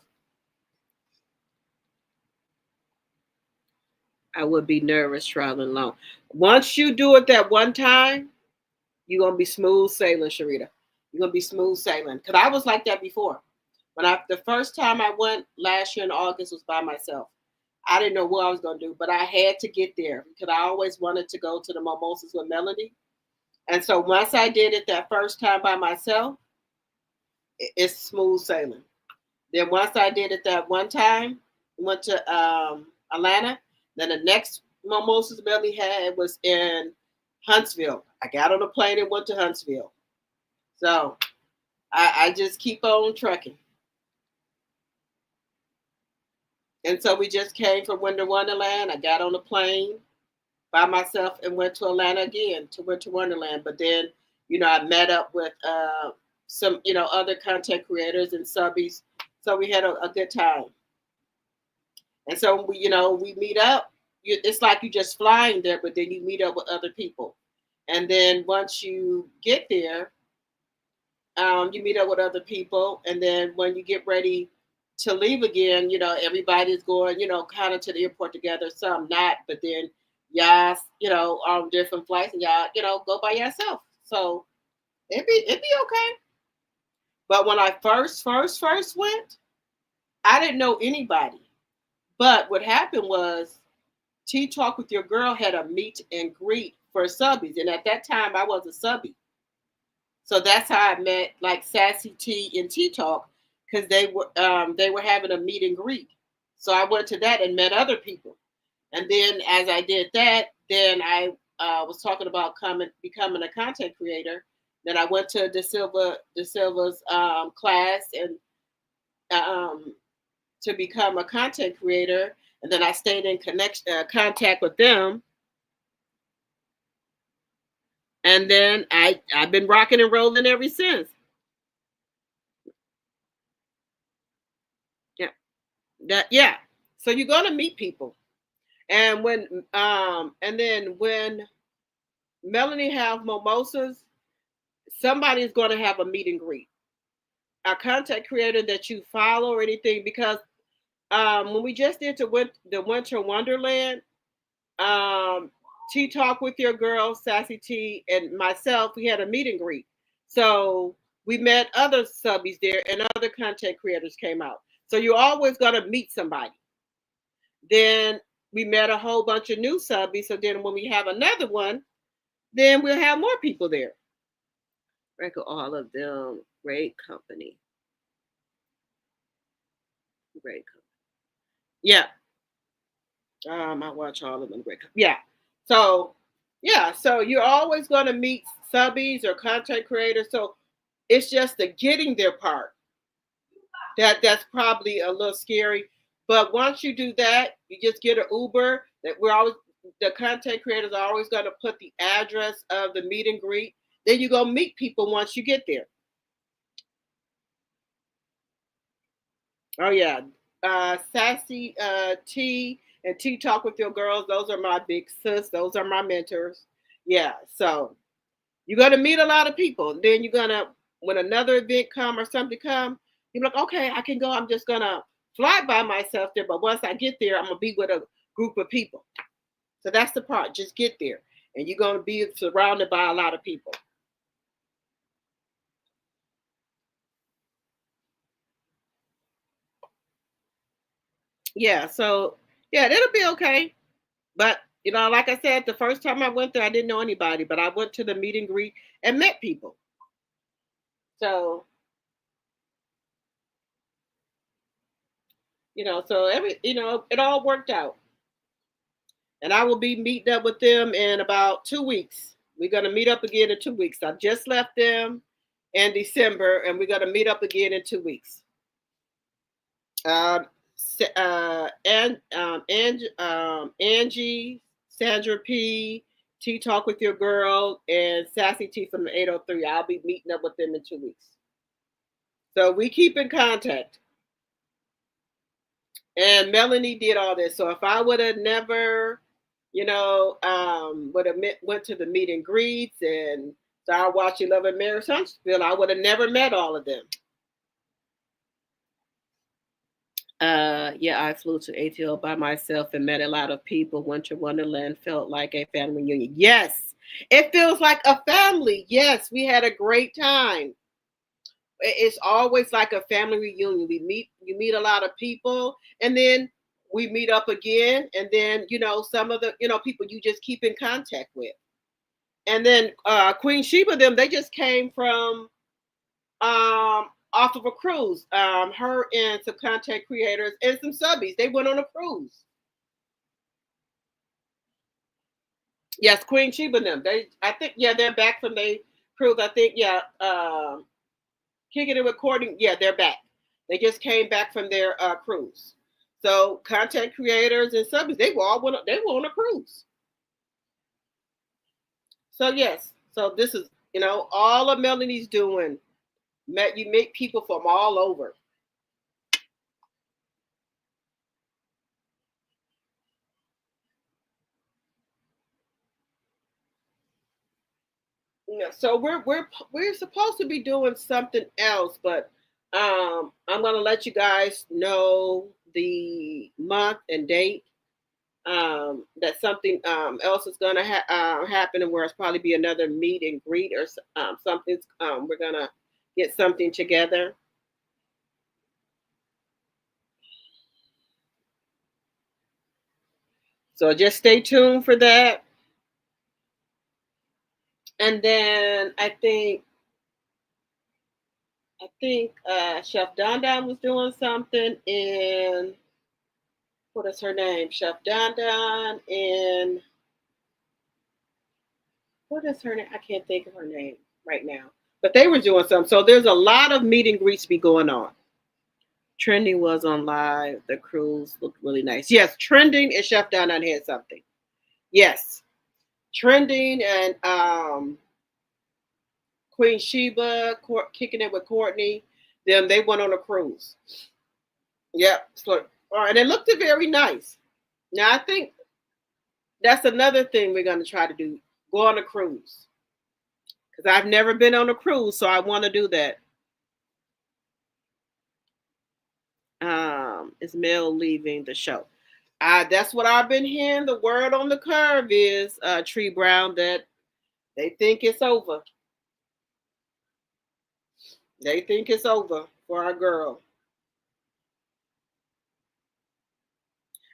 I would be nervous traveling alone. Once you do it that one time, you're gonna be smooth sailing, Sharita. You're gonna be smooth sailing. Cause I was like that before. The first time I went last year in August was by myself. I didn't know what I was gonna do, but I had to get there because I always wanted to go to the mimosas with Melanie. And so once I did it that first time by myself, it's smooth sailing. Then once I did it that one time, went to Atlanta. Then the next mimosas Melanie had was in Huntsville. I got on a plane and went to Huntsville. So I just keep on trucking. And so we just came from Winter Wonderland. I got on a plane by myself and went to Atlanta again to Winter Wonderland. But then, I met up with some, other content creators and subbies. So we had a good time. And so we meet up. It's like you just flying there, but then you meet up with other people. And then once you get there, you meet up with other people. And then when you get ready to leave again, everybody's going, kind of to the airport together. Some not, but then y'all, on different flights, and y'all, go by yourself. So it'd be okay. But when I first went, I didn't know anybody. But what happened was Tea Talk with Your Girl had a meet and greet for subbies. And at that time I was a subby. So that's how I met like Sassy T and Tea Talk, because they were having a meet and greet. So I went to that and met other people. And then as I did that, then I was talking about becoming a content creator. Then I went to De Silva's class and to become a content creator. And then I stayed in contact with them. And then I've been rocking and rolling ever since. Yeah, yeah. So you're gonna meet people, and when Melanie have mimosas, somebody's gonna have a meet and greet. A content creator that you follow or anything, because when we just did the Winter Wonderland, um, Tea Talk with Your Girl, Sassy T, and myself, we had a meet and greet. So we met other subbies there, and other content creators came out. So you're always gonna meet somebody. Then we met a whole bunch of new subbies. So then when we have another one, then we'll have more people there. Record all of them. Great company. Great company. Yeah. I watch all of them. Great company. Yeah. So yeah. So you're always going to meet subbies or content creators. So it's just the getting there part that's probably a little scary. But once you do that, you just get an Uber. That we're always the content creators are always going to put the address of the meet and greet. Then you go meet people once you get there. Oh yeah, Sassy T and Tea Talk with Your Girls. Those are my big sis. Those are my mentors. Yeah, so you're gonna meet a lot of people. Then you're gonna, when another event come or something come, you're like, okay, I can go. I'm just gonna fly by myself there, but once I get there, I'm gonna be with a group of people. So that's the part. Just get there, and you're gonna be surrounded by a lot of people. Yeah, so yeah, it'll be okay. But like I said, the first time I went there, I didn't know anybody, but I went to the meet and greet and met people. So so it all worked out. And I will be meeting up with them in about 2 weeks. We're gonna meet up again in 2 weeks. I just left them in December, and we're gonna meet up again in 2 weeks. Um, Angie, Sandra P, Tea Talk with Your Girl, and Sassy T from the 803. I'll be meeting up with them in 2 weeks. So we keep in contact. And Melanie did all this. So if I would have never, would have went to the meet and greets and Started watching Love and Marriage Huntsville. I would have never met all of them. Yeah, I flew to ATL by myself and met a lot of people. Winter Wonderland felt like a family reunion. Yes, it feels like a family. Yes, we had a great time. It's always like a family reunion. You meet a lot of people, and then we meet up again, and then some of the people you just keep in contact with. And then Queen Sheba, them, they just came from off of a cruise. Her and some content creators and some subbies, they went on a cruise. Yes, Queen Sheba, them, I think, yeah, they're back from the cruise. I think, yeah, Kicking It Recording, yeah, they're back. They just came back from their cruise. So content creators and subbies, they were on a cruise. So yes, so this is all of Melanie's doing. You meet people from all over. Yeah, so we're supposed to be doing something else, but I'm gonna let you guys know the month and date. That something else is gonna happen, and where it's probably be another meet and greet or something. We're gonna get something together. So just stay tuned for that. And then I think Chef Don Don was doing something in, what is her name? Chef Don Don in, what is her name? I can't think of her name right now. But they were doing something. So there's a lot of meet and greets be going on. Trending was on live. The cruise looked really nice. Yes, Trending and Chef Don Don had something. Yes. Trending and Queen Sheba kicking it with Courtney. They went on a cruise. Yep. So, and it looked very nice. Now I think that's another thing we're going to try to do. Go on a cruise, because I've never been on a cruise, so I want to do that. Is Mel leaving the show? That's what I've been hearing. The word on the curve is Tree Brown, that they think it's over. They think it's over for our girl.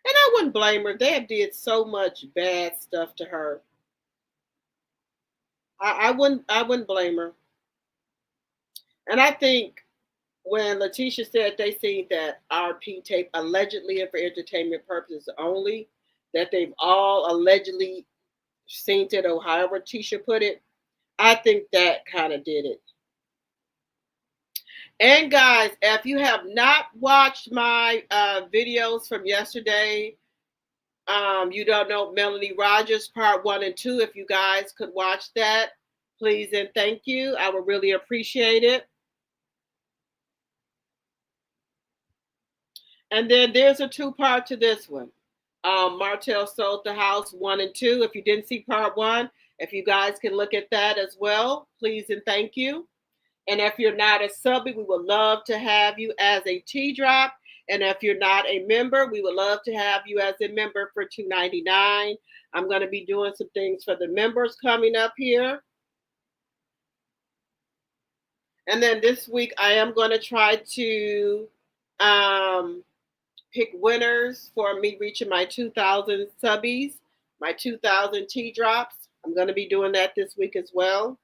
And I wouldn't blame her. They did so much bad stuff to her. I wouldn't blame her. And I think when Letitia said they seen that RP tape allegedly and for entertainment purposes only, that they've all allegedly seen it, or however Tisha put it, I think that kind of did it. And guys, if you have not watched my videos from yesterday, you don't know Melanie Rogers part 1 and 2. If you guys could watch that, please and thank you. I would really appreciate it. And then there's a 2-part to this one. Martell sold the house 1 and 2. If you didn't see part 1, if you guys can look at that as well, please and thank you. And if you're not a subby, we would love to have you as a T drop. And if you're not a member, we would love to have you as a member for $2.99. I'm going to be doing some things for the members coming up here. And then this week, I am going to try to pick winners for me reaching my 2,000 subbies, my 2,000 T drops. I'm going to be doing that this week as well.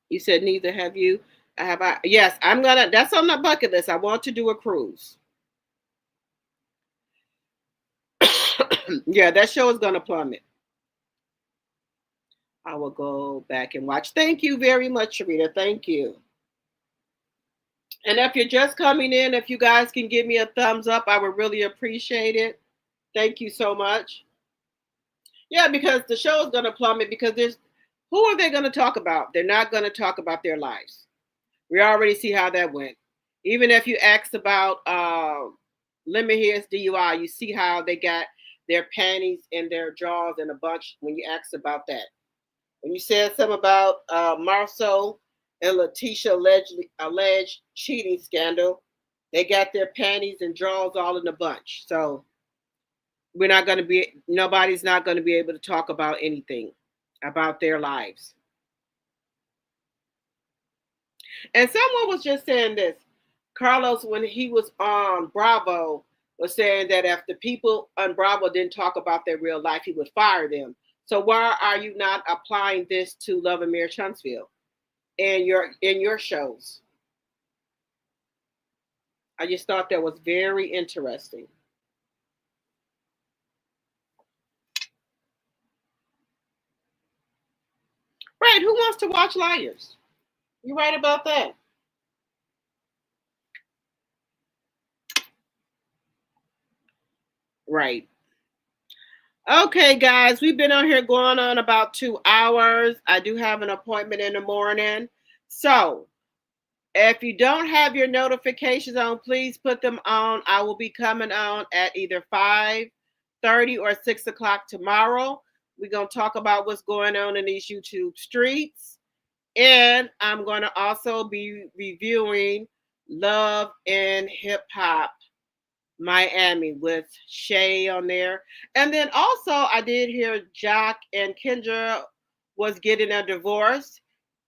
You said neither have you. Yes, I'm gonna. That's on the bucket list. I want to do a cruise. Yeah, that show is gonna plummet. I will go back and watch. Thank you very much, Sharita. Thank you. And if you're just coming in, if you guys can give me a thumbs up, I would really appreciate it. Thank you so much. Yeah, because the show is gonna plummet, because who are they gonna talk about? They're not gonna talk about their lives. We already see how that went. Even if you asked about Lemon Head's DUI, you see how their panties and their drawers in a bunch when you asked about that. When you said something about Marceau and Letitia alleged cheating scandal, they got their panties and drawers all in a bunch. So nobody's not going to be able to talk about anything about their lives. And someone was just saying this. Carlos, when he was on Bravo, was saying that if the people on Bravo didn't talk about their real life, he would fire them. So why are you not applying this to Love and Mayor Chunsfield in your shows? I just thought that was very interesting. Right, who wants to watch liars? You're right about that. Right. Okay, guys, we've been on here going on about 2 hours. I do have an appointment in the morning. So if you don't have your notifications on, please put them on. I will be coming on at either 5:30 or 6 o'clock tomorrow. We're going to talk about what's going on in these YouTube streets. And I'm going to also be reviewing Love and Hip Hop Miami with Shay on there. And then also I did hear Jock and Kendra was getting a divorce.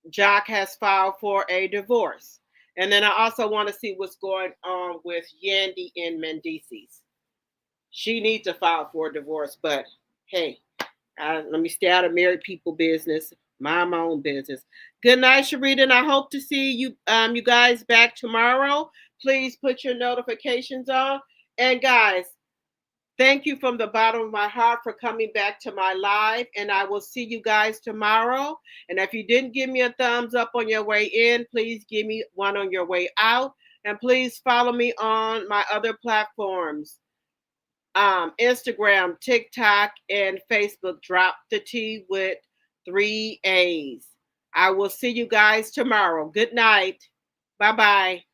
Jock has filed for a divorce. And then I also want to see what's going on with Yandy and Mendices. She needs to file for a divorce, but hey, let me stay out of married people business, mind my own business. Good night, Sharita, and I hope to see you you guys back tomorrow. Please put your notifications on. And guys, thank you from the bottom of my heart for coming back to my live, and I will see you guys tomorrow. And if you didn't give me a thumbs up on your way in, please give me one on your way out. And please follow me on my other platforms. Instagram, TikTok, and Facebook. Drop the T with 3 A's. I will see you guys tomorrow. Good night. Bye-bye.